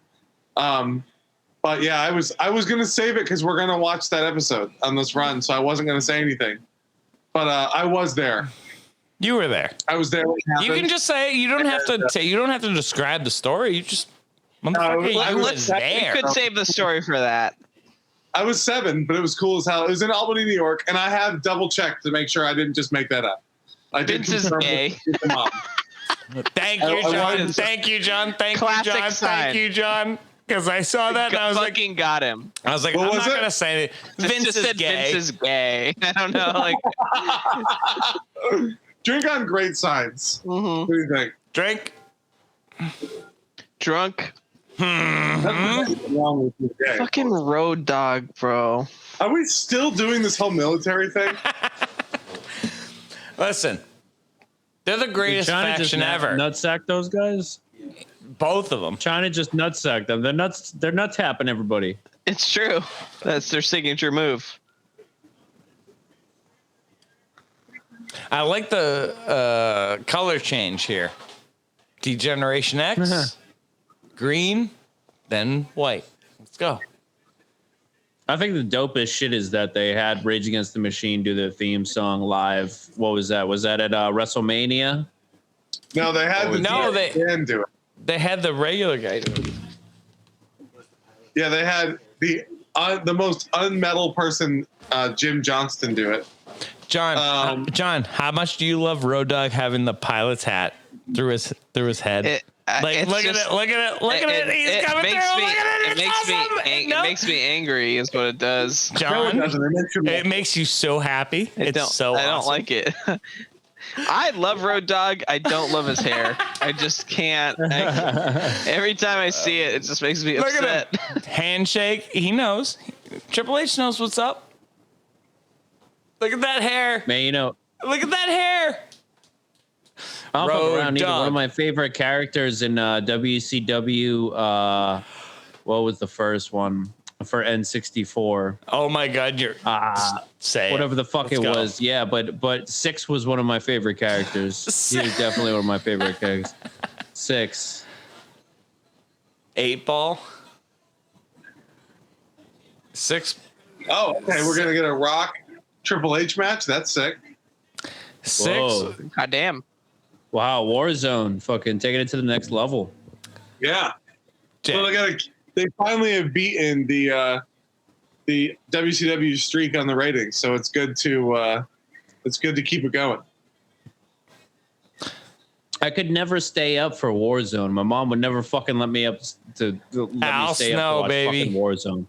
But yeah, I was gonna save it because we're gonna watch that episode on this run, so I wasn't gonna say anything. But I was there. You were there. I was there. You can just say you don't have to. You don't have to describe the story. You just. I Let's there. We could save the story for that. I was 7, but it was cool as hell. It was in Albany, New York, and I have double checked to make sure I didn't just make that up. I did Vince is gay. with the mom. Thank you, John. Thank you, John. Thank you, John. Thank you, John. Because I saw that and I was like, fucking got him. I was like, I'm not gonna say it. Vince just is said gay. Vince is gay. I don't know. Like, Drink on great signs. What do you think? Drink. Drunk. Nothing wrong with you, gay. Fucking road dog, bro. Are we still doing this whole military thing? Listen, they're the greatest faction ever. Nutsack those guys. Both of them. China just nutsack them. They're nuts tapping everybody. It's true. That's their signature move. I like the color change here. Degeneration X, green, then white. Let's go. I think the dopest shit is that they had Rage Against the Machine do their theme song live. What was that? Was that at WrestleMania? No, they had the do it. They had the regular guy do it. Yeah, they had the most unmetal person, Jim Johnston, do it. John, how much do you love Road Dogg having the pilot's hat through his head? Look at it. He's coming through. Look at it. It makes me angry. Is what it does. John, it makes you so happy. I don't like it. I love Road Dogg. I don't love his hair. I just can't. Every time I see it, it just makes me upset. Look at him. Handshake. He knows. Triple H knows what's up. Look at that hair. Man, Look at that hair. I'll fuck around. One of my favorite characters in WCW. What was the first one for N64? Oh my God, you're say whatever the fuck it was. Yeah, but 6 was one of my favorite characters. He was definitely one of my favorite characters. 6. 8 Ball. 6. Oh, okay. We're gonna get a Rock Triple H match. That's sick. 6. Whoa. God damn. Wow, Warzone, fucking taking it to the next level. Yeah. So they finally have beaten the WCW streak on the ratings, so it's good to keep it going. I could never stay up for Warzone. My mom would never fucking let me stay up to watch fucking Warzone.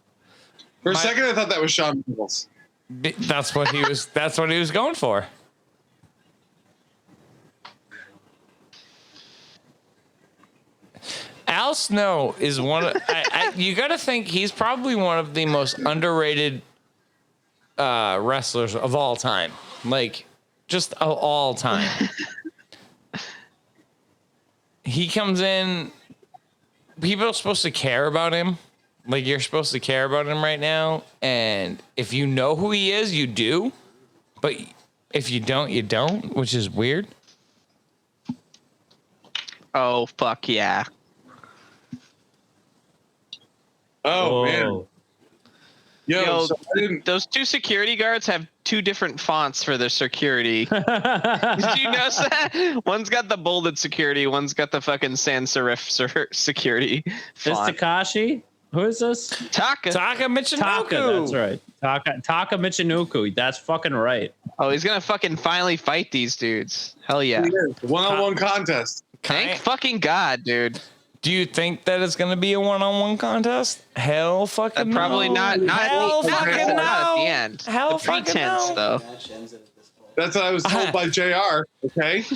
For a second, I thought that was Shawn Michaels. That's what he was. That's what he was going for. Al Snow is one of. You got to think he's probably one of the most underrated wrestlers of all time. Like, just of all time. He comes in. People are supposed to care about him. Like, you're supposed to care about him right now. And if you know who he is, you do. But if you don't, you don't, which is weird. Oh, fuck yeah. Oh, man. Yo, so those 2 security guards have 2 different fonts for their security. Did you notice that? One's got the bolded security. One's got the fucking sans serif security font. This Takashi? Who is this? Taka Michinoku. Taka, that's right. Taka Michinoku. That's fucking right. Oh, he's gonna fucking finally fight these dudes. Hell yeah. One-on-one contest. Thank fucking God, dude. Do you think that it's going to be a one-on-one contest? Hell fucking no. Probably not. Hell fucking no. Not at the end. Hell the pretense, fucking no. though. That's what I was told by JR. Okay.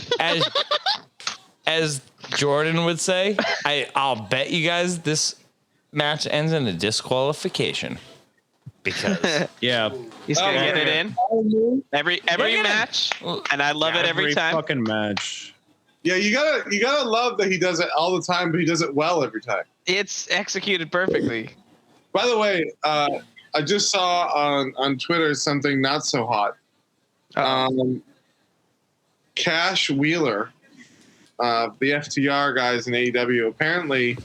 As Jordan would say, I'll bet you guys this match ends in a disqualification. because Yeah. He's gonna get it in every match, and I love it every time. Fucking match. Yeah, you gotta love that he does it all the time, but he does it well every time. It's executed perfectly. By the way, I just saw on Twitter something not so hot. Cash Wheeler, the FTR guys in AEW, apparently,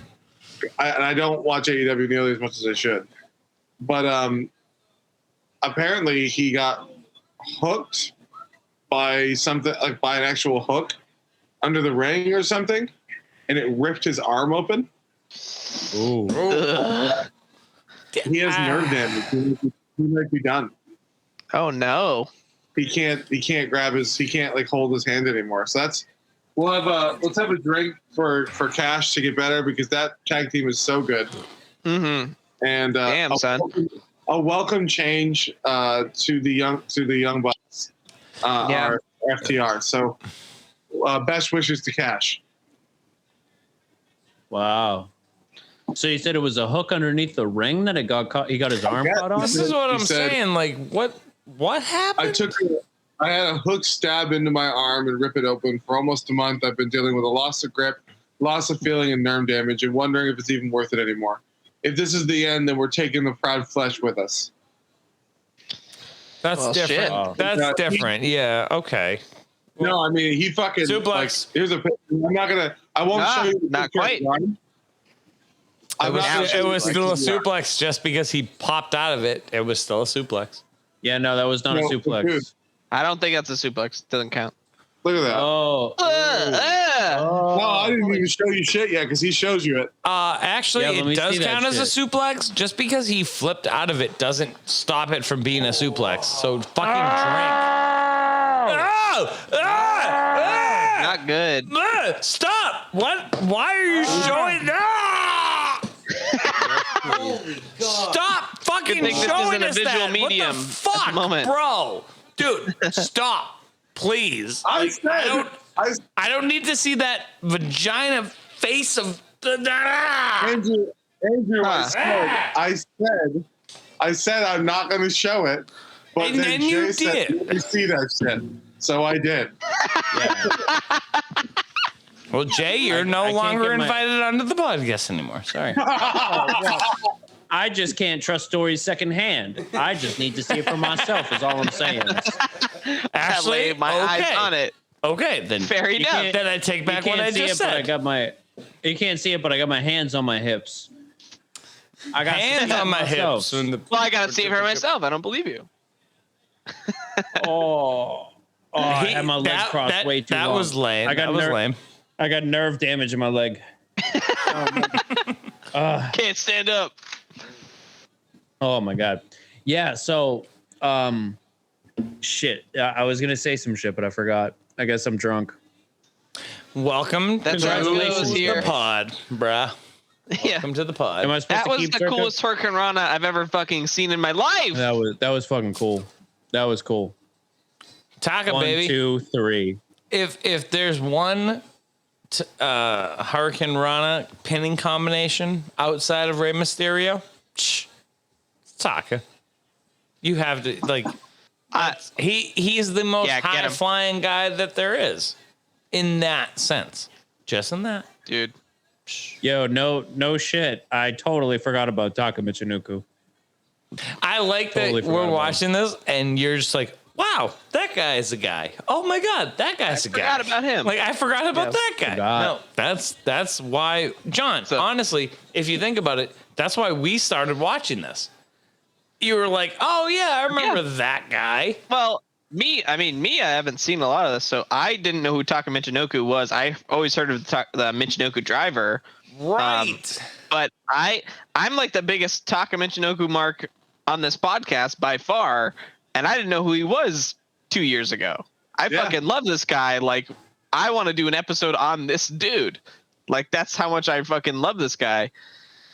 and I don't watch AEW nearly as much as I should, but apparently he got hooked by something, like by an actual hook under the ring or something, and it ripped his arm open. Ooh. He has nerve damage. He might be done. Oh no. He can't like hold his hand anymore. So let's have a drink for Cash to get better, because that tag team is so good. Mm-hmm. And Damn, son. A welcome change to the young bucks, our FTR. So best wishes to Cash. Wow. So you said it was a hook underneath the ring that it got caught. He got his arm caught off. this is what I'm saying. Like, what happened? I had a hook stab into my arm and rip it open. For almost a month, I've been dealing with a loss of grip, loss of feeling, and nerve damage, and wondering if it's even worth it anymore. If this is the end, then we're taking the proud flesh with us. That's different. Wow. That's different. Yeah. Okay. No, I mean, he fucking Suplex. Like, here's a picture. I won't show you. Not quite. It was still a suplex just because he popped out of it. It was still a suplex. Yeah, no, that was not a suplex. Dude, I don't think that's a suplex. Doesn't count. look at that. Oh. No, I didn't even show you shit yet, because he shows you it. Actually, Yeah, let it me does see that count as a shit. suplex. Just because he flipped out of it doesn't stop it from being a suplex. So fucking drink. Not good. Stop! What? Why are you showing? Holy God! Stop fucking Good thing this showing isn't a us visual that. medium What the at the fuck, moment. bro? Dude, stop, please. I don't need to see that vagina face of. Andrew, I said I'm not going to show it, but And then then you Jay said, did. "Let me see that shit." So I did. Well, Jay, you're no I can't longer get my- invited onto the podcast anymore. Sorry. I just can't trust stories secondhand. I just need to see it for myself. Is all I'm saying. Actually, Lay my eyes on it. Okay, then Fair enough. can't- Then I take back what I just But I said. got my. You can't see it, but I got my hands on my hips. I got Hands on my myself. hips. Well, I gotta see it for myself. I don't believe you. I had my leg crossed way too long. That was lame. I got that was lame. I got nerve damage in my leg. Can't stand up. Oh my god. Yeah. So, shit. I was gonna say some shit, but I forgot. I guess I'm drunk. Welcome to Congratulations the here. pod, bruh. Yeah. Welcome to the pod. Am I supposed That to was keep the circa? coolest Hurricane Rana I've ever fucking seen in my life. That was fucking cool. That was cool. Taka, 1, baby. 2, 3. If there's one Hurricane Rana pinning combination outside of Rey Mysterio, it's Taka. You have to like. He's the most Yeah, get high him. flying guy that there is, in that sense. Just in that. Dude. Yo, no shit. I totally forgot about Taka Michinoku. I like Totally that forgot we're about watching this and you're just like, wow, that guy is a guy. Oh my God, that guy's a guy. Forgot about him. Like I forgot about that guy. Forgot. No, that's why, John. So- honestly, if you think about it, that's why we started watching this. You were like, oh yeah, I remember that guy. Well, I haven't seen a lot of this, so I didn't know who Taka Michinoku was. I always heard of the Michinoku driver. Right. But I'm like the biggest Taka Michinoku mark on this podcast by far, and I didn't know who he was 2 years ago. I fucking love this guy. Like, I want to do an episode on this dude. Like, that's how much I fucking love this guy.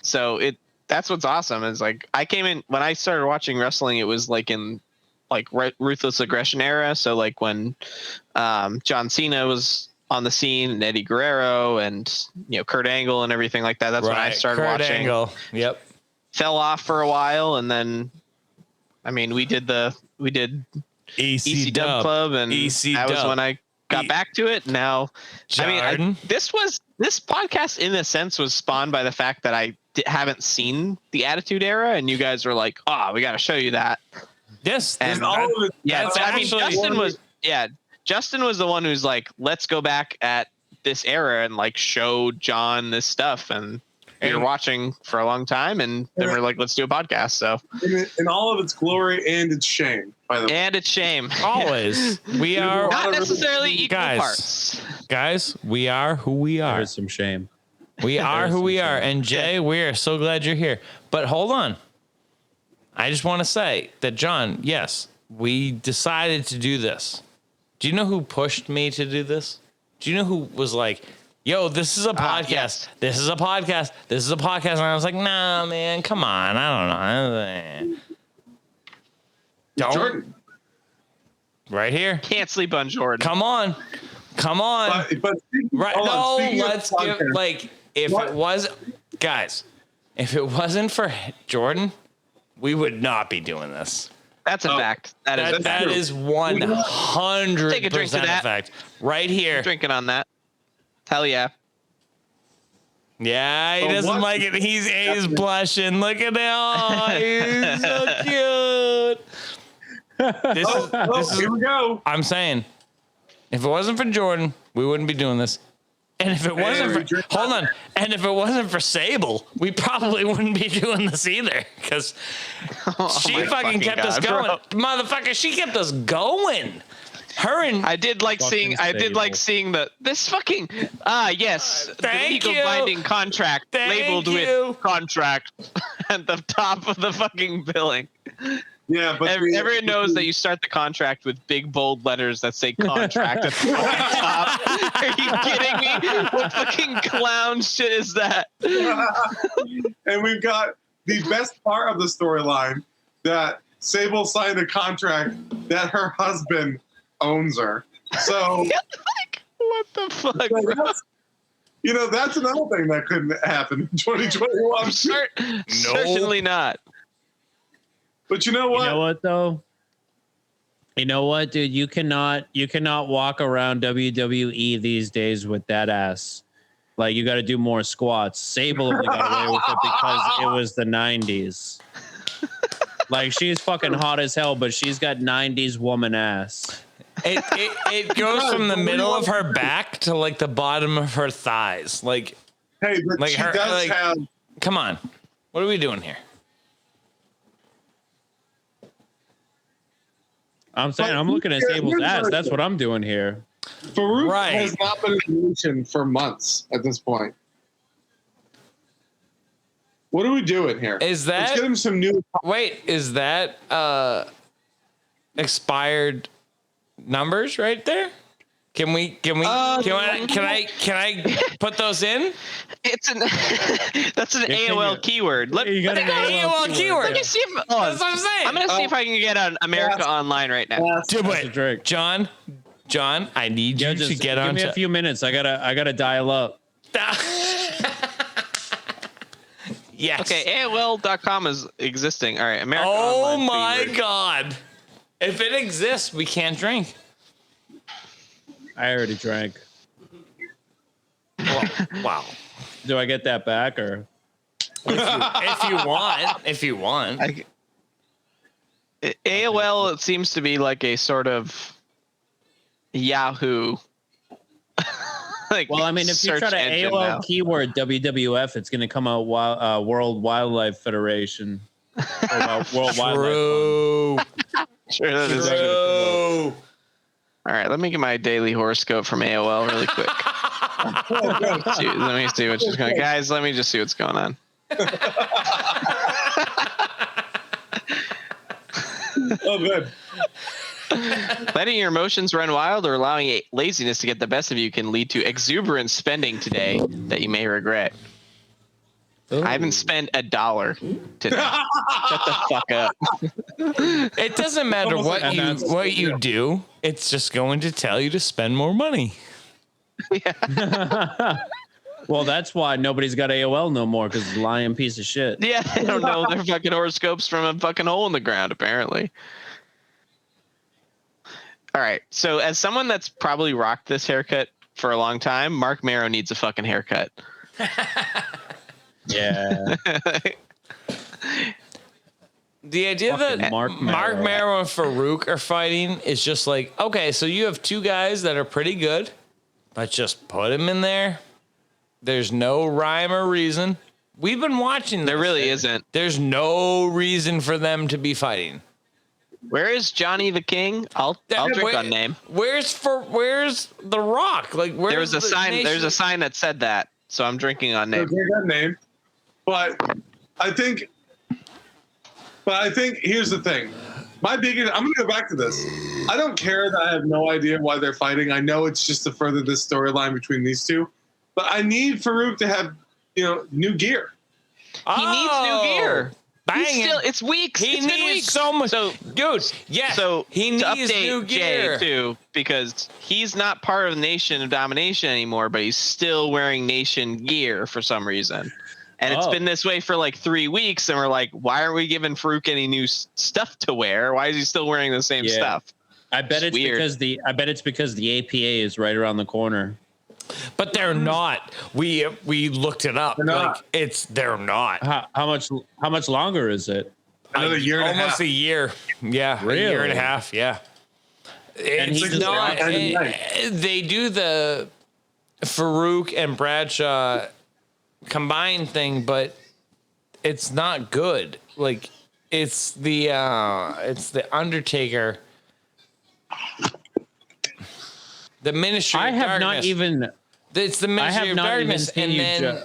So that's what's awesome. Is like I came in when I started watching wrestling. It was like in like Ruthless Aggression era. So like when John Cena was on the scene and Eddie Guerrero and Kurt Angle and everything like that. That's when I started Kurt watching. Angle. Yep. Fell off for a while and then I mean, we did EC Dub Dub Club, and EC that was Dub. when I got back to it. Now, Jordan. this podcast in a sense was spawned by the fact that I haven't seen the Attitude Era, and you guys were like, "Oh, we got to show you that." Yes, And all of it. yeah, That's I mean, actually- Justin was the one who's like, "Let's go back at this era and like show John this stuff," and we were watching for a long time, and then we're like, "Let's do a podcast." So, in all of its glory and its shame, by the way. and it's shame. always. We are Not necessarily equal Guys. parts. guys. We are who we are. There's some shame. We are There's who some we shame. are. And Jay, we are so glad you're here. But hold on. I just want to say that, John, yes, we decided to do this. Do you know who pushed me to do this? Do you know who was like, yo, this is a podcast. Yes. This is a podcast. This is a podcast. And I was like, nah, man, come on. I don't know. Don't. Jordan. Right here. Can't sleep on Jordan. Come on. Come on. But Right. hold on, No, speaking of let's give, podcast, like, if What? it was, guys, if it wasn't for Jordan, we would not be doing this. That's a fact. That That true. is 100% Take a drink to a that. fact. Right here. Drinking on that. Hell yeah. Yeah, he Oh, doesn't what? like it. He's blushing. Look at that. Oh, he's so cute. This is here we go. I'm saying, if it wasn't for Jordan, we wouldn't be doing this. And if it wasn't we for, drink hold on, and if it wasn't for Sable, we probably wouldn't be doing this either, because she my fucking kept us God, going, bro. motherfucker. She kept us going. Her and I did like seeing this fucking yes, the Thank legal you. binding contract Thank labeled you. with contract at the top of the fucking billing. Yeah, but Everyone knows that you start the contract with big bold letters that say contract at the fucking top. Are you kidding me? What fucking clown shit is that? and we've got the best part of the storyline that Sable signed a contract that her husband owns her. So, Like, what the fuck, so bro? that's another thing that couldn't happen in 2021. Certainly not. But you know what? You know what though? You know what, dude? You cannot walk around WWE these days with that ass. Like, you got to do more squats. Sable only got away with it because it was the 90s. Like, she's fucking hot as hell, but she's got 90s woman ass. it goes from the middle of her back to like the bottom of her thighs. Like, Hey, but like she her, does like, have. come on, what are we doing here? I'm saying, I'm looking at Sable's ass. That's what I'm doing here. Faarooq Right. has not been in motion for months at this point. What are we doing here? Is Let's that get him some new. wait? Is that expired numbers right there? Can I put those in? It's an that's an can AOL you- keyword. Let You got me an go. AOL keyword. Let me see if That's what I'm saying. I'm gonna see if I can get on America Online right now. Dude, That's a wait, trick. John, I need Yeah, you to just get give on. me a few minutes. I gotta dial up. Yes. Okay, AOL.com is existing. All right, America Oh Online my keyword. God! If it exists, we can't drink. I already drank. Wow. Do I get that back or? If you want. AOL, it seems to be like a sort of Yahoo. Well, I mean, if you search try to engine AOL now. keyword WWF, it's going to come out World Wildlife Federation. Or, World Wildlife True. Sure, that is. True. All right, let me get my daily horoscope from AOL really quick. Let me see what's going on. Guys, let me just see what's going on. Oh, good. Letting your emotions run wild or allowing laziness to get the best of you can lead to exuberant spending today that you may regret. I haven't spent $1 today. Shut the fuck up. It doesn't matter Almost like what you do. It's just going to tell you to spend more money. Well, that's why nobody's got AOL no more, because it's a lying piece of shit. Yeah, they don't know their fucking horoscopes from a fucking hole in the ground, apparently. All right, so as someone that's probably rocked this haircut for a long time, Marc Mero needs a fucking haircut. Yeah. The idea Fucking that Marc Marc Mero. Mero and Faarooq are fighting is just like, okay, so you have two guys that are pretty good, but just put them in there. There's no rhyme or reason. We've been watching. There really isn't. There's no reason for them to be fighting. Where is Johnny the King? I'll drink on name. Where's The Rock? Like, where's There was a the sign. nation? There's a sign that said that, so I'm drinking on name. That name. But I think here's the thing. I'm gonna go back to this. I don't care that I have no idea why they're fighting. I know it's just to further this storyline between these two. But I need Faarooq to have, new gear. He needs new gear. Bang! It's weeks. He It's been needs weeks. so much. So, Dude, yes. So he to needs update new gear Jay too, because he's not part of the Nation of Domination anymore, but he's still wearing Nation gear for some reason. And it's been this way for like 3 weeks, and we're like, why are we giving Faarooq any new stuff to wear? Why is he still wearing the same stuff? I bet it's because the APA is right around the corner. But they're not. We looked it up. They're not. They're not. How much longer is it? Another year and a half. Almost a year. Yeah, Really? a year and a half. Yeah. he's It's just not. They do the Faarooq and Bradshaw combined thing, but it's not good. Like, it's the Undertaker. The Ministry I of have Darkness. not even. It's the I Ministry have of not even Darkness, seen and you then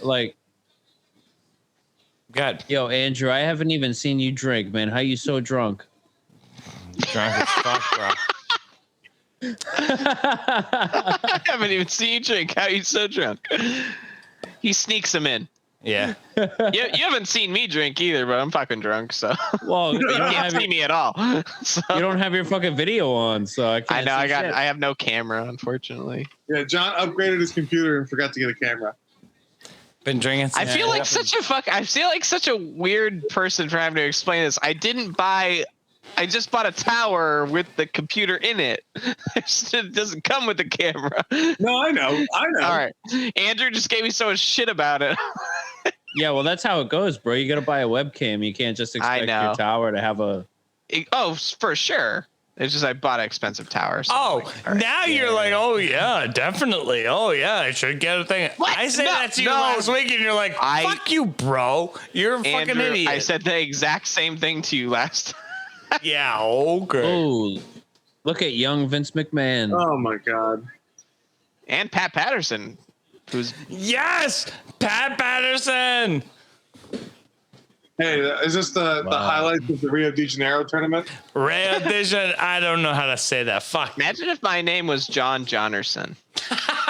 God, Yo, Andrew, I haven't even seen you drink, man. How you so drunk? drunk as fuck, bro. I haven't even seen you drink. How are you so drunk? He sneaks him in. Yeah. You haven't seen me drink either, but I'm fucking drunk, so Well, you can't see me at all. So, you don't have your fucking video on, so I can't. I know see shit. I have no camera, unfortunately. Yeah, John upgraded his computer and forgot to get a camera. Been drinking. I feel like such a weird person for having to explain this. I just bought a tower with the computer in it. It doesn't come with the camera. No, I know. All right. Andrew just gave me so much shit about it. Yeah, well, that's how it goes, bro. You got to buy a webcam. You can't just expect know. your tower to have a. Oh, for sure. It's just I bought an expensive tower. So Oh, like, all right. now you're like, oh yeah, definitely. Oh yeah, I should get a thing. What? I said No, that to you no. last week, and you're like, fuck you, bro. You're a fucking Andrew, idiot. I said the exact same thing to you last. yeah, okay. Oh, look at young Vince McMahon. Oh my God. And Pat Patterson, who's Yes, Pat Patterson. Hey, is this the highlights of the Rio de Janeiro tournament? Ray Audition. I don't know how to say that. Fuck. imagine if my name was John Jonerson.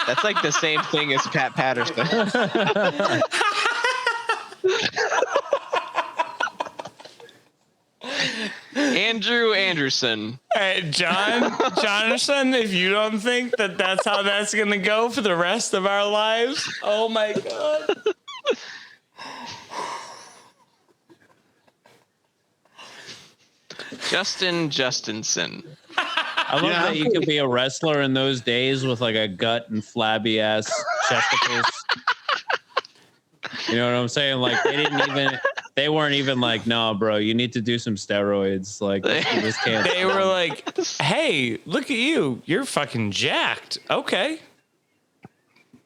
That's like the same thing as Pat Patterson. Andrew Anderson. Hey, Jonathan, if you don't think that that's how that's going to go for the rest of our lives, oh my God. Justin Justinson. I love that you could be a wrestler in those days with like a gut and flabby ass chesticles. You know what I'm saying? Like they weren't even like, no, bro, you need to do some steroids. Like you just can't. They were like, hey, look at you. You're fucking jacked. Okay.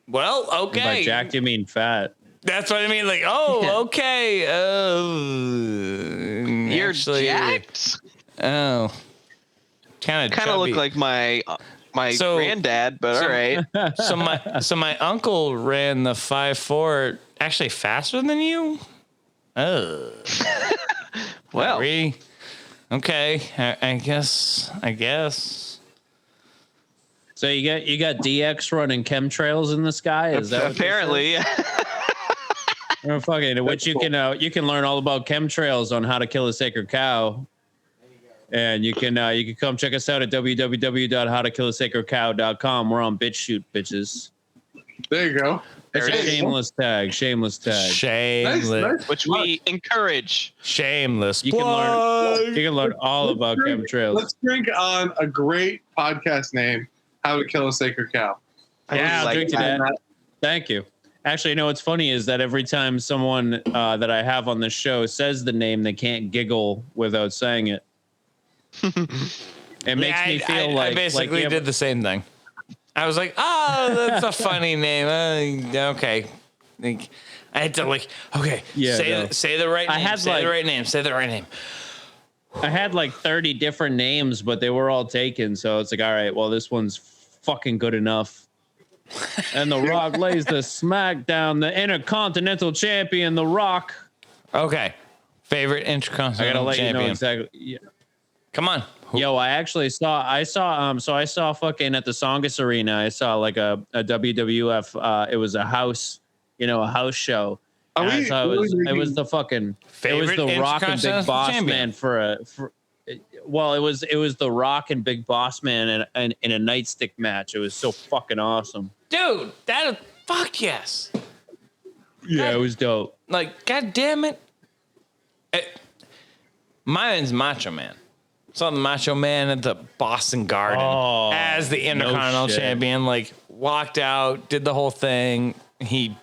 Well, okay. By jacked, you mean fat. That's what I mean. Like, oh, okay. You're actually, jacked? Oh. Kind of look like my granddad, but all right. So my uncle ran the 5'4", actually faster than you. Oh. Well, Really? Okay. I guess. So you got DX running chemtrails in the sky? Is that what apparently? Oh, fucking, which you can learn all about chemtrails on how to kill a sacred cow. And you can come check us out at www.howtokillasacredcow.com. We're on BitChute, bitches. There you go. It's a shameless tag. Shameless. Which we encourage. Shameless. You can learn all about chemtrails. Let's drink on a great podcast name, How to Kill a Sacred Cow. Yeah, I'll drink to that. Thank you. Actually, you know what's funny is that every time someone that I have on the show says the name, they can't giggle without saying it. It makes me feel like I basically did the same thing. I was like, oh, that's a funny name. Okay. I had to okay, say the right name. Say the right name. I had like 30 different names, but they were all taken. So it's like, all right, well, this one's fucking good enough. And The Rock lays the smackdown, the Intercontinental Champion, The Rock. Okay. Favorite Intercontinental Champion. I gotta let you know exactly. Yeah. Come on. Yo, I saw fucking at the Songus Arena. I saw like a WWF. It was a house, a house show. It was the fucking favorite. It was the Rock and Big Boss Man it was the Rock and Big Boss Man in a nightstick match. It was so fucking awesome, dude. Fuck yes. Yeah, it was dope. Like, god damn it. Mine's Macho Man. Saw the Macho Man at the Boston Garden as the Intercontinental Champion. Like, walked out, did the whole thing. He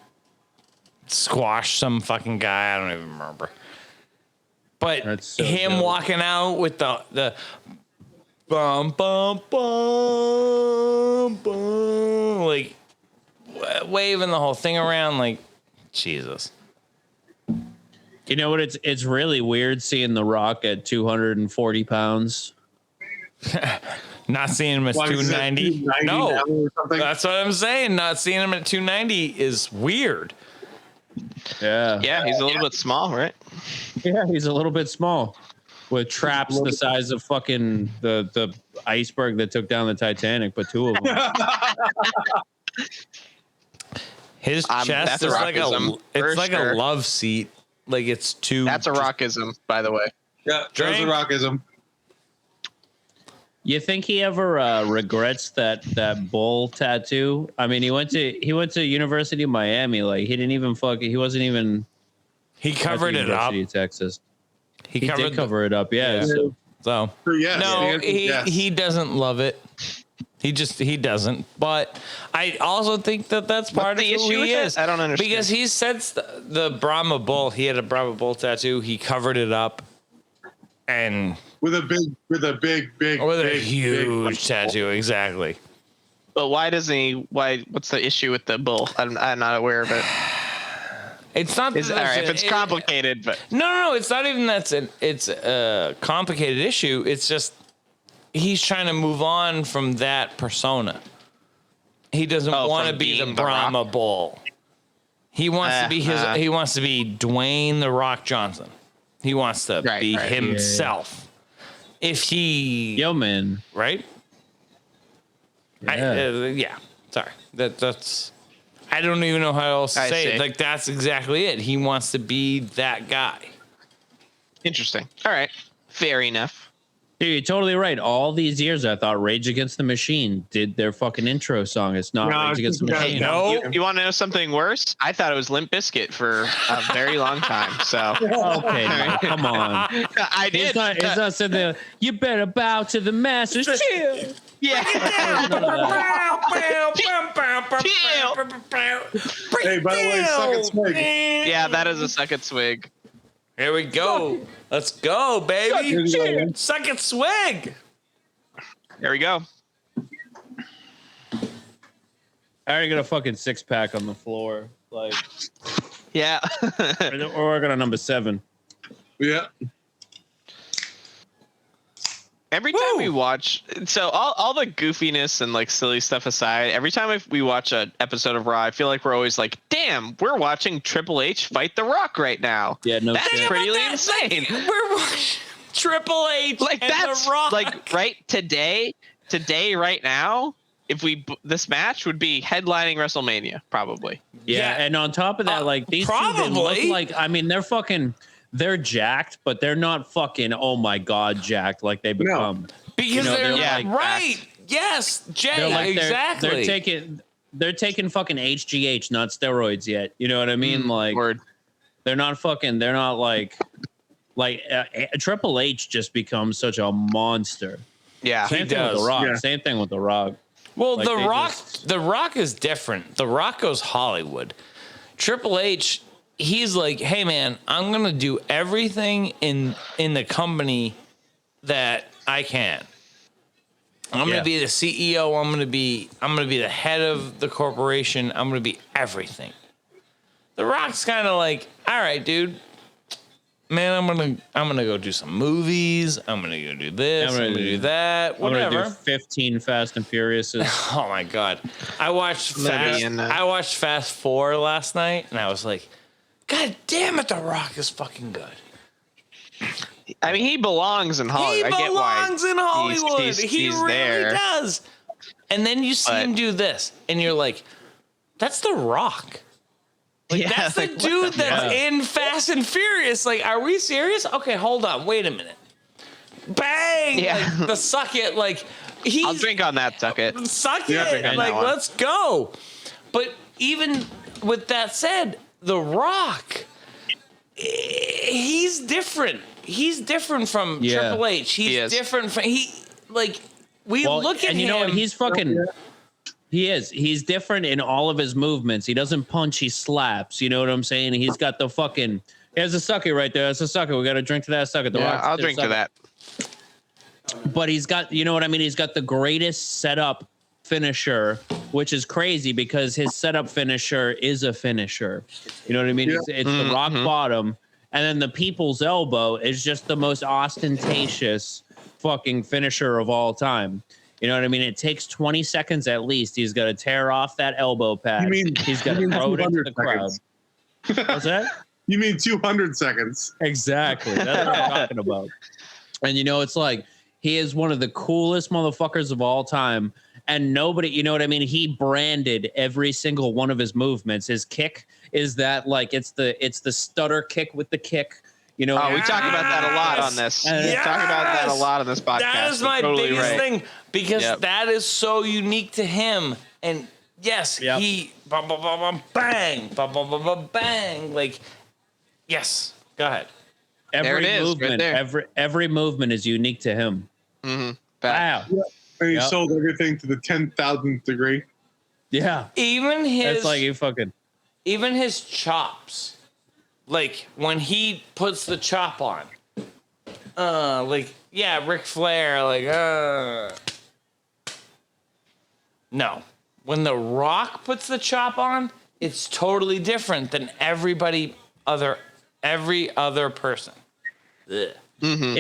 squashed some fucking guy. I don't even remember. But him walking out with the bum bum bum bum, like waving the whole thing around, like Jesus. You know what? It's really weird seeing The Rock at 240 pounds. Not seeing him at 290. No, that's what I'm saying. Not seeing him at 290 is weird. Yeah. Yeah, he's a little bit small, right? Yeah, he's a little bit small. With traps the size of fucking the iceberg that took down the Titanic, but two of them. His chest is like a love seat. Like it's too. That's a rockism, by the way. Yeah, there's a rockism. You think he ever regrets that bull tattoo? I mean, he went to University of Miami. Like he didn't even he wasn't even. He covered it up. University of Texas. He did cover it up. Yeah. So yes, no, he doesn't love it. He doesn't. But I also think that's part of who he is. I don't understand. Because he sets the Brahma bull. He had a Brahma bull tattoo. He covered it up, and with a huge tattoo. Exactly. But why doesn't he? What's the issue with the bull? I'm not aware of it. It's not. All right, if it's complicated, but no, it's not even it's a complicated issue. It's just. He's trying to move on from that persona. He doesn't want to be the Brahma bull. He wants to be he wants to be Dwayne the Rock Johnson. He wants to be himself. Yeah. If he man, right? Yeah. Sorry. That's I don't even know how else to say it. Like that's exactly it. He wants to be that guy. Interesting. All right. Fair enough. Dude, you're totally right. All these years, I thought Rage Against the Machine did their fucking intro song. It's not Rage Against the Machine. No. You want to know something worse? I thought it was Limp Bizkit for a very long time. So okay, no, come on. I did. It's not something. You better bow to the masters. Chill. Yeah. Hey, by the way, second swig. Yeah, that is a second swig. Here we go. Let's go, baby. Second swig. There we go. I already got a fucking 6-pack on the floor. Like, yeah. We're working on number 7. Yeah. Every time we watch, so all the goofiness and like silly stuff aside, every time we watch an episode of Raw, I feel like we're always like, damn, we're watching Triple H fight The Rock right now. Yeah, no that's shit. pretty insane. We're watching Triple H like and that's The Rock. like right today, right now. If this match would be headlining WrestleMania, probably. Yeah, and on top of that, like these two, they look like, I mean, they're jacked, but they're not fucking, oh my God, jacked like they become. Because they're like right. Yes, Jay, like exactly. they're taking fucking HGH, not steroids yet. You know what I mean? Like, Word. they're not like Triple H just becomes such a monster. Yeah. Same thing with The Rock. Yeah. Same thing with The Rock. Well, Like, The Rock is different. The Rock goes Hollywood. Triple H, he's like, hey man, I'm gonna do everything in the company that I can. I'm gonna be the CEO. I'm gonna be the head of the corporation. I'm gonna be everything. The Rock's kind of like, all right, dude. Man, I'm gonna go do some movies. I'm gonna go do this. I'm gonna do that. Whatever. I'm gonna do 15 Fast and Furiouses. Oh my god, I watched Fast 4 last night, and I was like, God damn it, The Rock is fucking good. I mean, he belongs in Hollywood. He belongs in Hollywood. He really there. does. And then you see him do this, and you're like, that's The Rock. Like, that's the dude that's in Fast and Furious. Like, are we serious? Okay, hold on. Wait a minute. Bang! Yeah. Like, the suck it. Like, I'll drink on that, suck it. Suck it. Like, let's go. But even with that said, The Rock, he's different. He's different from Triple H. He's different from we look at him. You know what? He's fucking. He is. He's different in all of his movements. He doesn't punch. He slaps. You know what I'm saying? He's got the fucking. There's a sucker right there. That's a sucker. We got to drink to that sucker. I'll drink to that. But he's got. You know what I mean? He's got the greatest setup finisher, which is crazy because his setup finisher is a finisher. You know what I mean? Yeah. It's the rock bottom, and then the people's elbow is just the most ostentatious fucking finisher of all time. You know what I mean? It takes 20 seconds at least. He's got to tear off that elbow pad. He's got to throw it into the crowd. What's that? You mean 200 seconds? Exactly. That's what I'm talking about. And, you know, it's like he is one of the coolest motherfuckers of all time. And nobody, you know what I mean? He branded every single one of his movements. His kick is that like it's the stutter kick with the kick. You know, we talk about that a lot on this. We talk about that a lot on this podcast. That is my biggest thing because that is so unique to him. And yes, he bang, bang. Like, yes, go ahead. Every movement, every movement is unique to him. Mm-hmm. Wow. Yeah. And he sold everything to the 10,000th degree. Yeah. Even his. It's like you fucking. Even his chops. Like, when he puts the chop on. Ric Flair, No. When The Rock puts the chop on, it's totally different than every other person. Mm-hmm.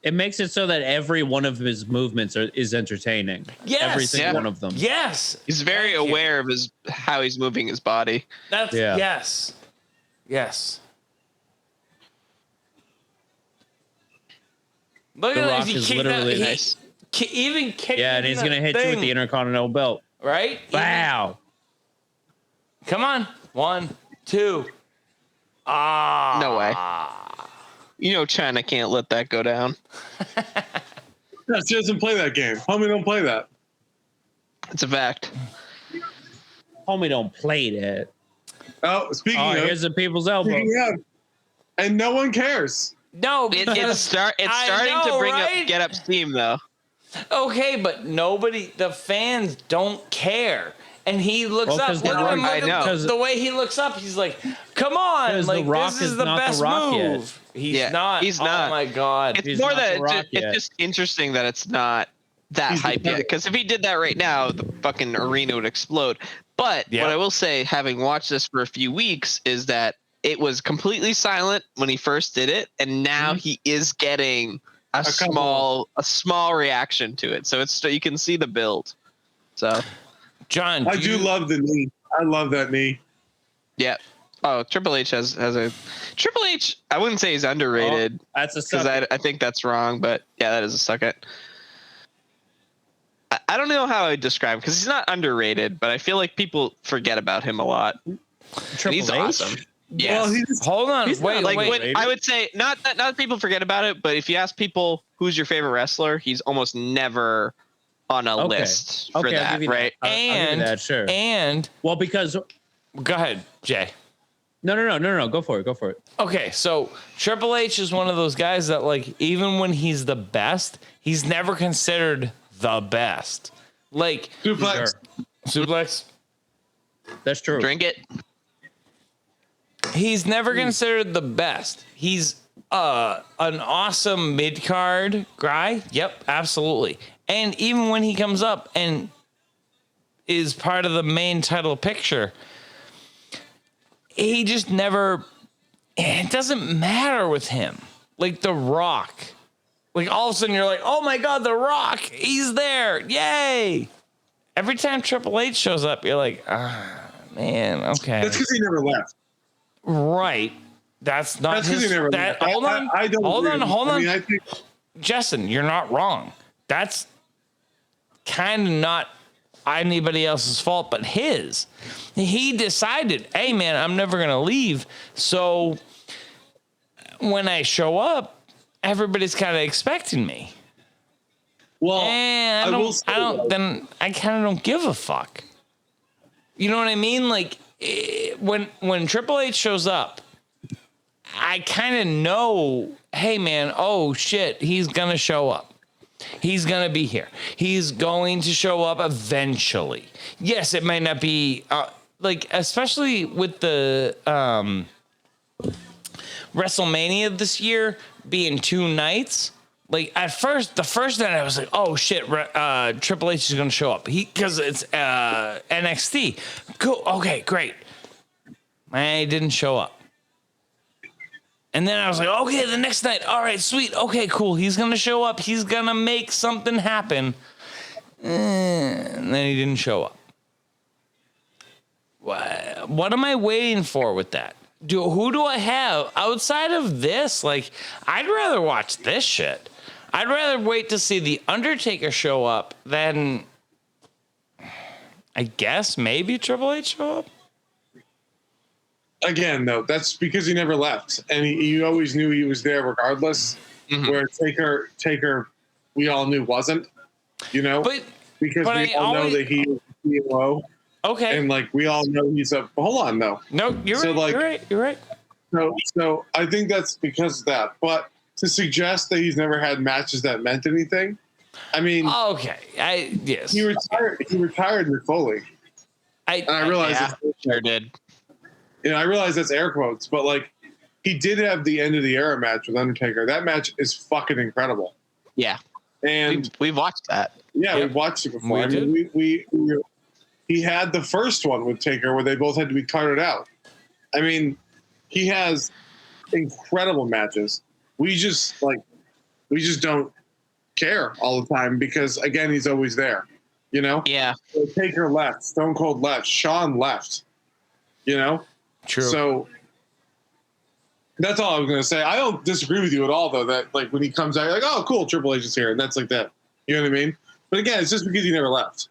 It makes it so that every one of his movements is entertaining. Yes. Every single one of them. Yes. He's very aware of how he's moving his body. Yes. Yes. Look The at Rock is literally nice. Even kick. Yeah, and he's gonna hit you with the Intercontinental Belt. Right? Wow. Come on. 1, 2. No way. You know China can't let that go down. She doesn't play that game. Homie don't play that. It's a fact. Homie don't play that. Oh, speaking of, here's the people's elbow. And no one cares. No, it's starting to bring up get up steam though. Okay, but the fans don't care. And he looks up. The way he looks up, he's like, "Come on! Like, the Rock this is the best move." He's not. He's not. Oh my god! It's more that it's just interesting that it's not that hype yet. Because if he did that right now, the fucking arena would explode. But what I will say, having watched this for a few weeks, is that it was completely silent when he first did it, and now he is getting a small reaction to it. So you can see the build. So, John, I do love the knee. I love that knee. Yeah. Oh, Triple H has a Triple H. I wouldn't say he's underrated. That's a because I think that's wrong. But yeah, that is a suck it. I don't know how I would describe him because he's not underrated, but I feel like people forget about him a lot. He's awesome. Yes. Well, hold on. Wait. I would say not that people forget about it, but if you ask people who's your favorite wrestler, he's almost never on a list for that, right? I'll give you that, sure. And well, because go ahead, Jay. No. Go for it. Okay, so Triple H is one of those guys that, like, even when he's the best, he's never considered the best. Like suplex. That's true. Drink it. He's never considered the best. He's an awesome mid-card guy. Yep, absolutely. And even when he comes up and is part of the main title picture, he just never, it doesn't matter with him. Like The Rock. Like all of a sudden you're like, oh my God, The Rock, he's there. Yay. Every time Triple H shows up, you're like, man, okay. That's because he never left. Right. That's not That's because he never left. Hold on. I don't hold agree. on. I mean, I think Justin, you're not wrong. That's kind of not anybody else's fault but his. He decided, hey man, I'm never gonna leave. So when I show up, everybody's kind of expecting me. Well, I kind of don't give a fuck. You know what I mean? Like when Triple H shows up, I kind of know, hey man, oh shit, he's gonna show up. He's going to be here. He's going to show up eventually. Yes, it might not be like, especially with the WrestleMania this year being 2 nights. Like at first, the first night I was like, oh shit, Triple H is going to show up. Because it's NXT. Cool. Okay, great. I didn't show up. And then I was like, okay, the next night. All right, sweet. Okay, cool. He's going to show up. He's going to make something happen. And then he didn't show up. What am I waiting for with that? Who do I have outside of this? Like, I'd rather watch this shit. I'd rather wait to see the Undertaker show up than, I guess, maybe Triple H show up. Again, though, that's because he never left, and you always knew he was there regardless. Mm-hmm. Where Taker, we all knew wasn't, because we all know that he is the COO. Okay, and like we all know he's a. Hold on, though. No, you're right. You're right. So I think that's because of that. But to suggest that he's never had matches that meant anything, I mean, okay, yes, he retired. He retired with Foley. I realize sure did. I realize that's air quotes, but like he did have the end of the era match with Undertaker. That match is fucking incredible. Yeah, and we've watched that. Yeah, we've watched it before. He had the first one with Taker where they both had to be carted out. I mean, he has incredible matches. We just don't care all the time because again, he's always there. Yeah. So Taker left, Stone Cold left, Shawn left. True. So that's all I was going to say. I don't disagree with you at all, though, that like when he comes out, you're like, oh, cool, Triple H is here. And that's like that. You know what I mean? But again, it's just because he never left.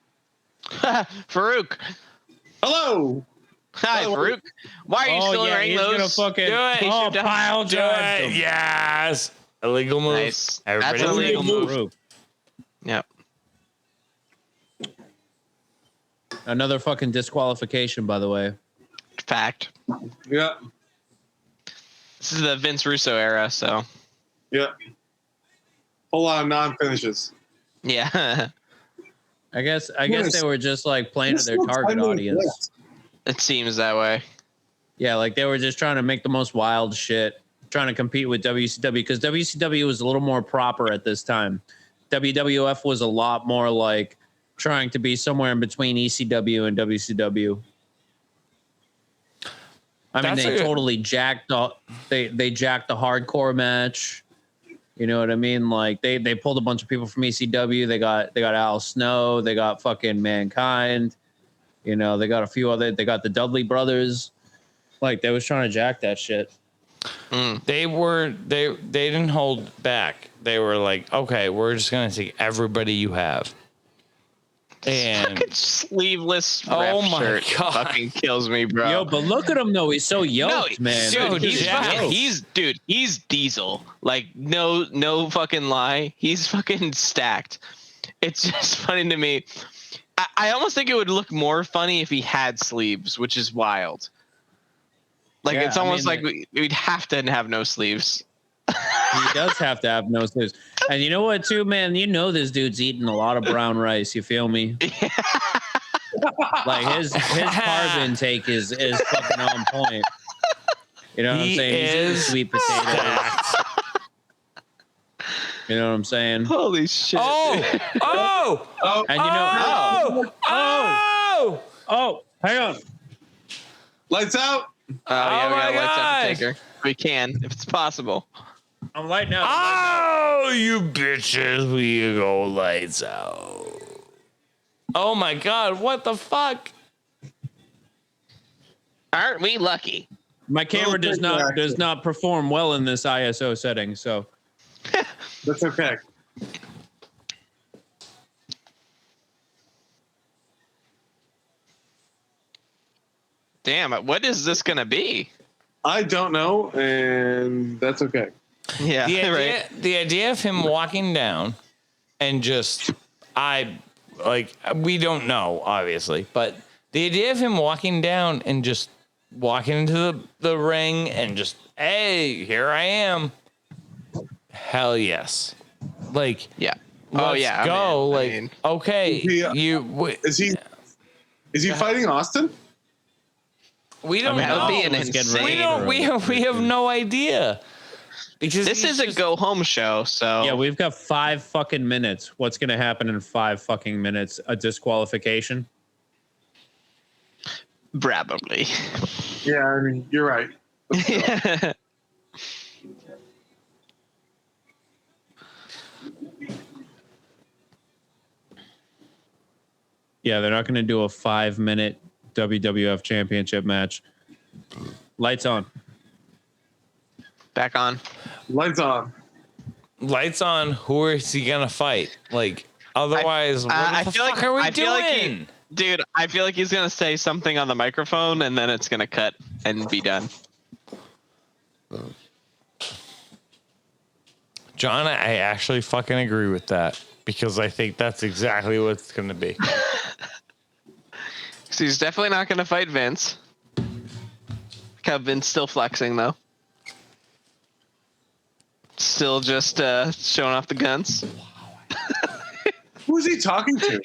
Faarooq. Hello. Hi, Faarooq. Why are you still wearing those? Gonna fucking do it. Pile do it. Yes. Illegal move. Nice. Everybody That's an illegal move. Yep. Another fucking disqualification, by the way. Fact. Yeah. This is the Vince Russo era, so. Yeah. Whole lot of non-finishes. Yeah. I guess they were just like playing to their target audience. It seems that way. Yeah, like they were just trying to make the most wild shit, trying to compete with WCW because WCW was a little more proper at this time. WWF was a lot more like trying to be somewhere in between ECW and WCW. I mean, they totally jacked they jacked the hardcore match. You know what I mean? Like they pulled a bunch of people from ECW. They got Al Snow. They got fucking Mankind. They got a few other. They got the Dudley brothers. Like they was trying to jack that shit. They didn't hold back. They were like, okay, we're just gonna take everybody you have. And sleeveless ref shirt fucking kills me, bro. Yo, but look at him though. He's so yoked, man. Dude, he's Diesel. Like no fucking lie. He's fucking stacked. It's just funny to me. I almost think it would look more funny if he had sleeves, which is wild. Like, Yeah, it's almost like we'd have to have no sleeves. He does have to have no sleeves. And you know what, too, man? You know this dude's eating a lot of brown rice. You feel me? Like his carb intake is fucking on point. You know what I'm saying? He's eating sweet potatoes. You know what I'm saying? Holy shit! And you know, hang on. Lights out. Yeah, we my got lights out gosh. Taker. We can, if it's possible. I'm lighting out. Oh, you bitches! We go lights out. Oh my god! What the fuck? Aren't we lucky? My camera does not perform well in this ISO setting, so That's okay. Damn it! What is this gonna be? I don't know, and that's okay. Yeah, The idea of him walking down and just we don't know, obviously, but the idea of him walking down and just walking into the ring and just, hey, here I am. Hell yes. Like, Yeah. Let's go. Okay. Is he fighting Austin? We don't that would know. be an insane. We have no idea. Because This is a go home show, so yeah, we've got 5 fucking minutes. What's gonna happen in 5 fucking minutes? A disqualification? probably. Yeah, I mean, you're right. Yeah, they're not gonna do a 5-minute WWF Championship match. Lights on. Back on. Lights on. Lights on. Who is he gonna fight? Like, otherwise, what the fuck are we doing? Dude, I feel like he's gonna say something on the microphone, and then it's gonna cut and be done. John, I actually fucking agree with that because I think that's exactly what it's gonna be. So he's definitely not gonna fight Vince. Vince still flexing though. Still just showing off the guns. Who's he talking to?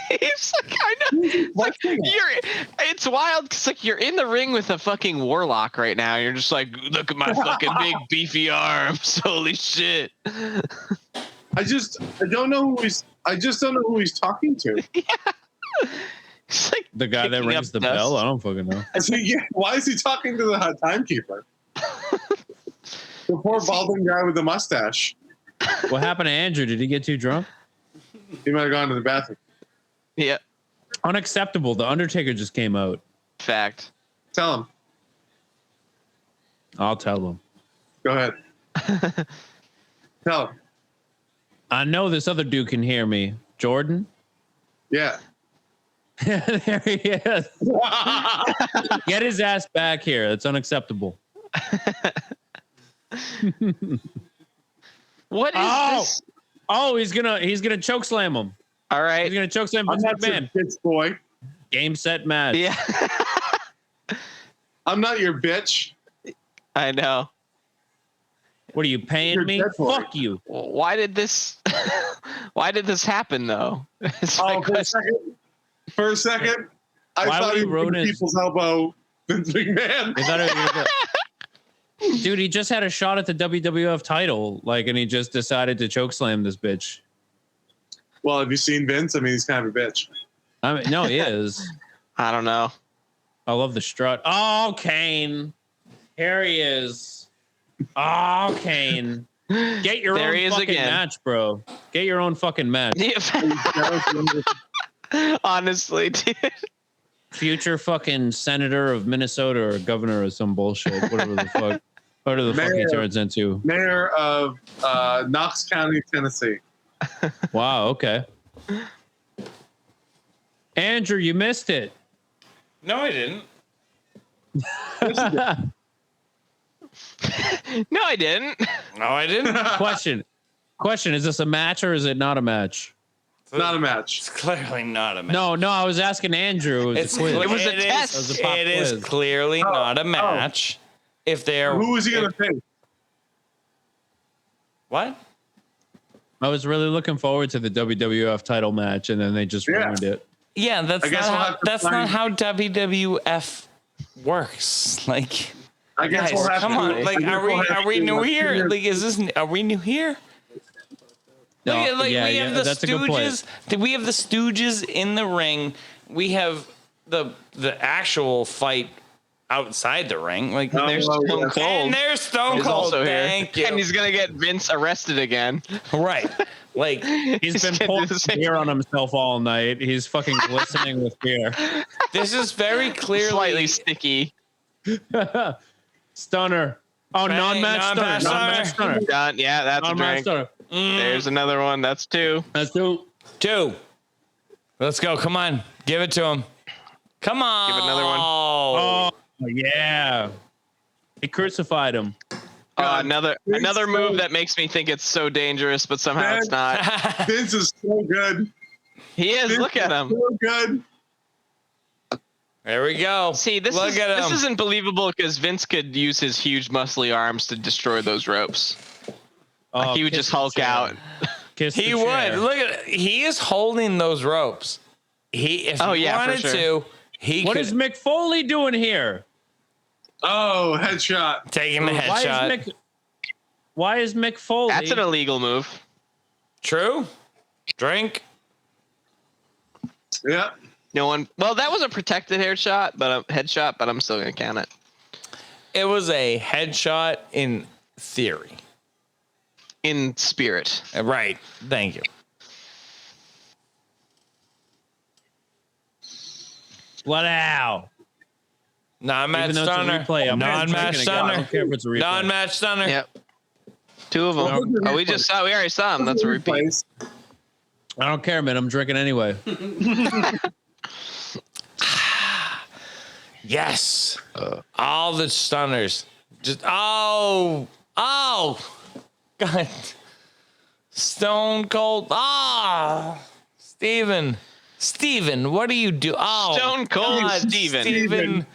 He's like, I know. It's wild because like you're in the ring with a fucking warlock right now. You're just like, look at my fucking big beefy arms. Holy shit. I don't know who he's talking to. He's like The guy that rings the dust. bell? I don't fucking know. Why is he talking to the timekeeper? The poor balding guy with the mustache. What happened to Andrew? Did he get too drunk? He might have gone to the bathroom. Yeah. Unacceptable. The Undertaker just came out. Fact. Tell him. I'll tell him. Go ahead. Tell him. I know this other dude can hear me. Jordan? Yeah. There he is. Get his ass back here. That's unacceptable. What is this? Oh, he's gonna choke slam him. All right. He's gonna choke slam I'm Vince not your McMahon. bitch, boy. Game, set, match. Yeah. I'm not your bitch. I know. What are you paying You're me? dead for Fuck you. Why did this happen though? It's my question. For a second, I Why thought would he he was ruin the his- people's elbow, Vince McMahon. I thought it was dude, he just had a shot at the WWF title, and he just decided to choke slam this bitch. Well, have you seen Vince? I mean, he's kind of a bitch. I mean, no, he is. I don't know. I love the strut. Oh, Kane. Here he is. Oh, Kane. Get your There he own is fucking again. match, bro. Get your own fucking match. Honestly, dude. Future fucking senator of Minnesota or governor or some bullshit. Whatever the fuck. Whatever the fuck he Mayor. turns into. Mayor of Knox County, Tennessee. Wow, okay. Andrew, you missed it. No, I didn't. No, I didn't. No, I didn't. Question, is this a match or is it not a match? Not a match. It's clearly not a match. No, I was asking Andrew. It was a quiz. It was a test. It was a pop It is quiz. clearly not a match. If they're Who was he going to pick? What? I was really looking forward to the WWF title match, and then they just ruined it. Yeah, I guess we'll not how WWF works. Like, I guess guys, we'll have come to, on. Like, are we new here? Like, are we new here? No, We have the that's a good point. Stooges. We have the Stooges in the ring. We have the actual fight outside the ring. Like, There's Stone Cold. and there's Stone He's Cold. also here. Thank you. And he's gonna get Vince arrested again. Right. Like, He's been gonna pouring do the same beer on himself all night. He's fucking glistening with beer. this is very clearly Slightly sticky. Stunner. Oh, Right, non-match non-match stunner. Non-match stunner. Done. Yeah, that's a Non-match drink. stunner. There's another one. That's two. That's two. 2. Let's go. Come on. Give it to him. Come on. Give another one. Oh, yeah. He crucified him. Another Vince move so- that makes me think it's so dangerous, but somehow it's not. Vince is so good. He is. Vince Look at is him. So good. There we go. See, this isn't believable because Vince could use his huge muscly arms to destroy those ropes. Oh, He would kiss just the Hulk chair. out. Kiss He the would. chair. Look at he is holding those ropes. If he for wanted sure. to, he What could is Mick Foley doing here? Oh, headshot. take him a headshot. Why is Mick Foley? That's an illegal move. True. Drink. Yeah. No one. Well, that was a protected headshot, but I'm still gonna count it. It was a headshot in theory. In spirit. Right. Thank you. What out? Non-match Even though it's a stunner. replay, I'm Non-match drinking again. I stunner. don't care if it's a replay. Non-match stunner. Yep. Two of them. Oh, we already saw him. That's a repeat. Place. I don't care, man. I'm drinking anyway. Yes. All the stunners. Just God. Stone Cold. Steven, what do you do? Oh, Stone Cold God, Steven.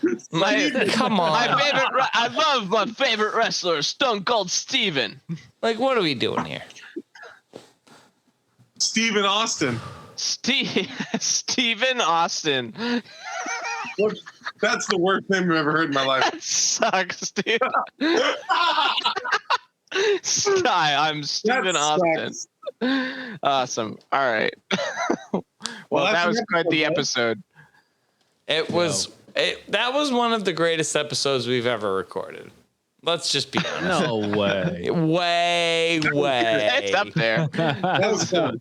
Come on. I love my favorite wrestler, Stone Cold Steven. Like, what are we doing here? Stephen Austin. Steven Austin. Look, that's the worst name I've ever heard in my life. That sucks, dude. I'm Steven Austin. Sucks. Awesome. All right. well, that was quite the episode. It was. That was one of the greatest episodes we've ever recorded. Let's just be honest. No way. Way. It's up there. That was fun.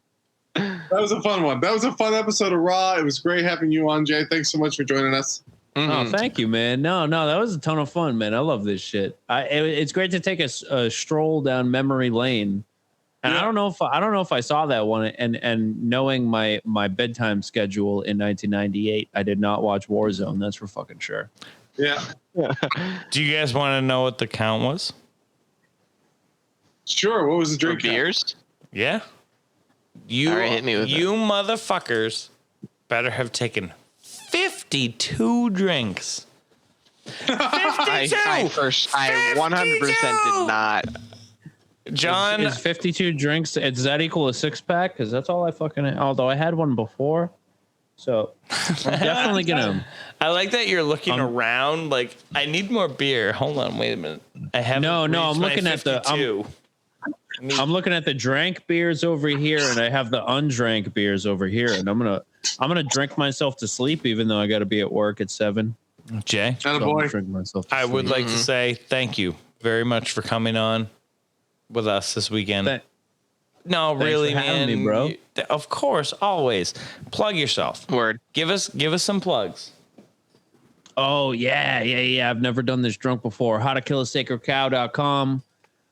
That was a fun one. That was a fun episode of Raw. It was great having you on, Jay. Thanks so much for joining us. Oh, thank you, man. No, that was a ton of fun, man. I love this shit. It's great to take a stroll down memory lane. And Yeah. I don't know if I saw that one. And knowing my bedtime schedule in 1998, I did not watch Warzone. That's for fucking sure. Yeah. Do you guys want to know what the count was? Sure. What was the For drink? beers? Yeah. You, All right, hit me with you motherfuckers better have taken 52 drinks. 52! I 100% did not. John, Is 52 drinks, does that equal a 6-pack? Because that's all I fucking... Although I had one before. So I'm definitely going to... I like that you're looking around like, I need more beer. Hold on, wait a minute. I haven't No, reached I'm my looking at the- 52. I'm looking at the drank beers over here, and I have the undrank beers over here, and I'm gonna drink myself to sleep, even though I got to be at work at 7. Jay, And a So I'm boy. gonna drink myself. To I would sleep. like to say thank you very much for coming on with us this weekend. No, Thanks really, for having man. me, bro. Of course, always. Plug yourself. Word. Give us some plugs. Oh yeah. I've never done this drunk before. HowToKillASacredCow.com,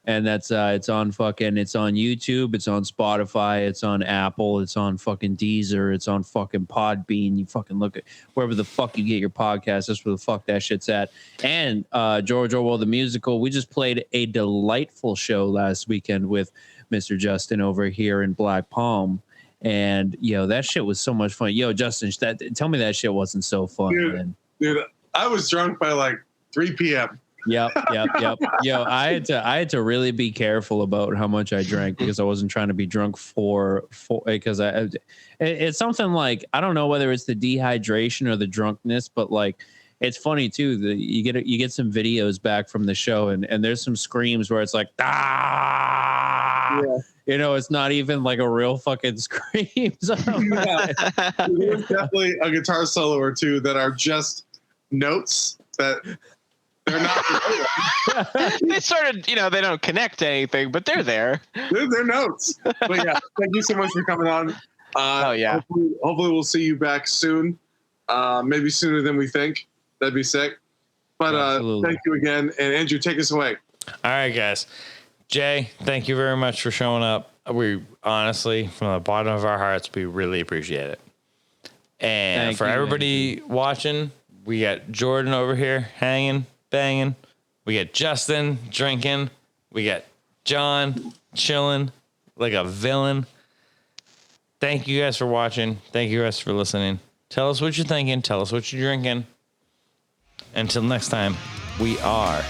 and that's it's on YouTube, it's on Spotify, it's on Apple, it's on fucking Deezer, it's on fucking Podbean. You fucking look at wherever the fuck you get your podcast. That's where the fuck that shit's at. And George Orwell the Musical. We just played a delightful show last weekend with Mr. Justin over here in Black Palm. And that shit was so much fun. Justin, tell me that shit wasn't so fun, man. Dude, I was drunk by like 3 p.m. Yep. I had to really be careful about how much I drank because I wasn't trying to be drunk because it's something like, I don't know whether it's the dehydration or the drunkenness, but like it's funny too that you get some videos back from the show and there's some screams where it's like it's not even like a real fucking scream. So There's definitely a guitar solo or two that are just notes that. They're not. They sort of, they don't connect to anything, but they're there. They're notes. But yeah, thank you so much for coming on. Hopefully we'll see you back soon. Maybe sooner than we think. That'd be sick. But thank you again. And Andrew, take us away. All right, guys. Jay, thank you very much for showing up. We honestly, from the bottom of our hearts, we really appreciate it. And for everybody watching, we got Jordan over here hanging. Banging. We got Justin drinking. We got John chilling like a villain. Thank you guys for watching. Thank you guys for listening. Tell us what you're thinking. Tell us what you're drinking. Until next time, we are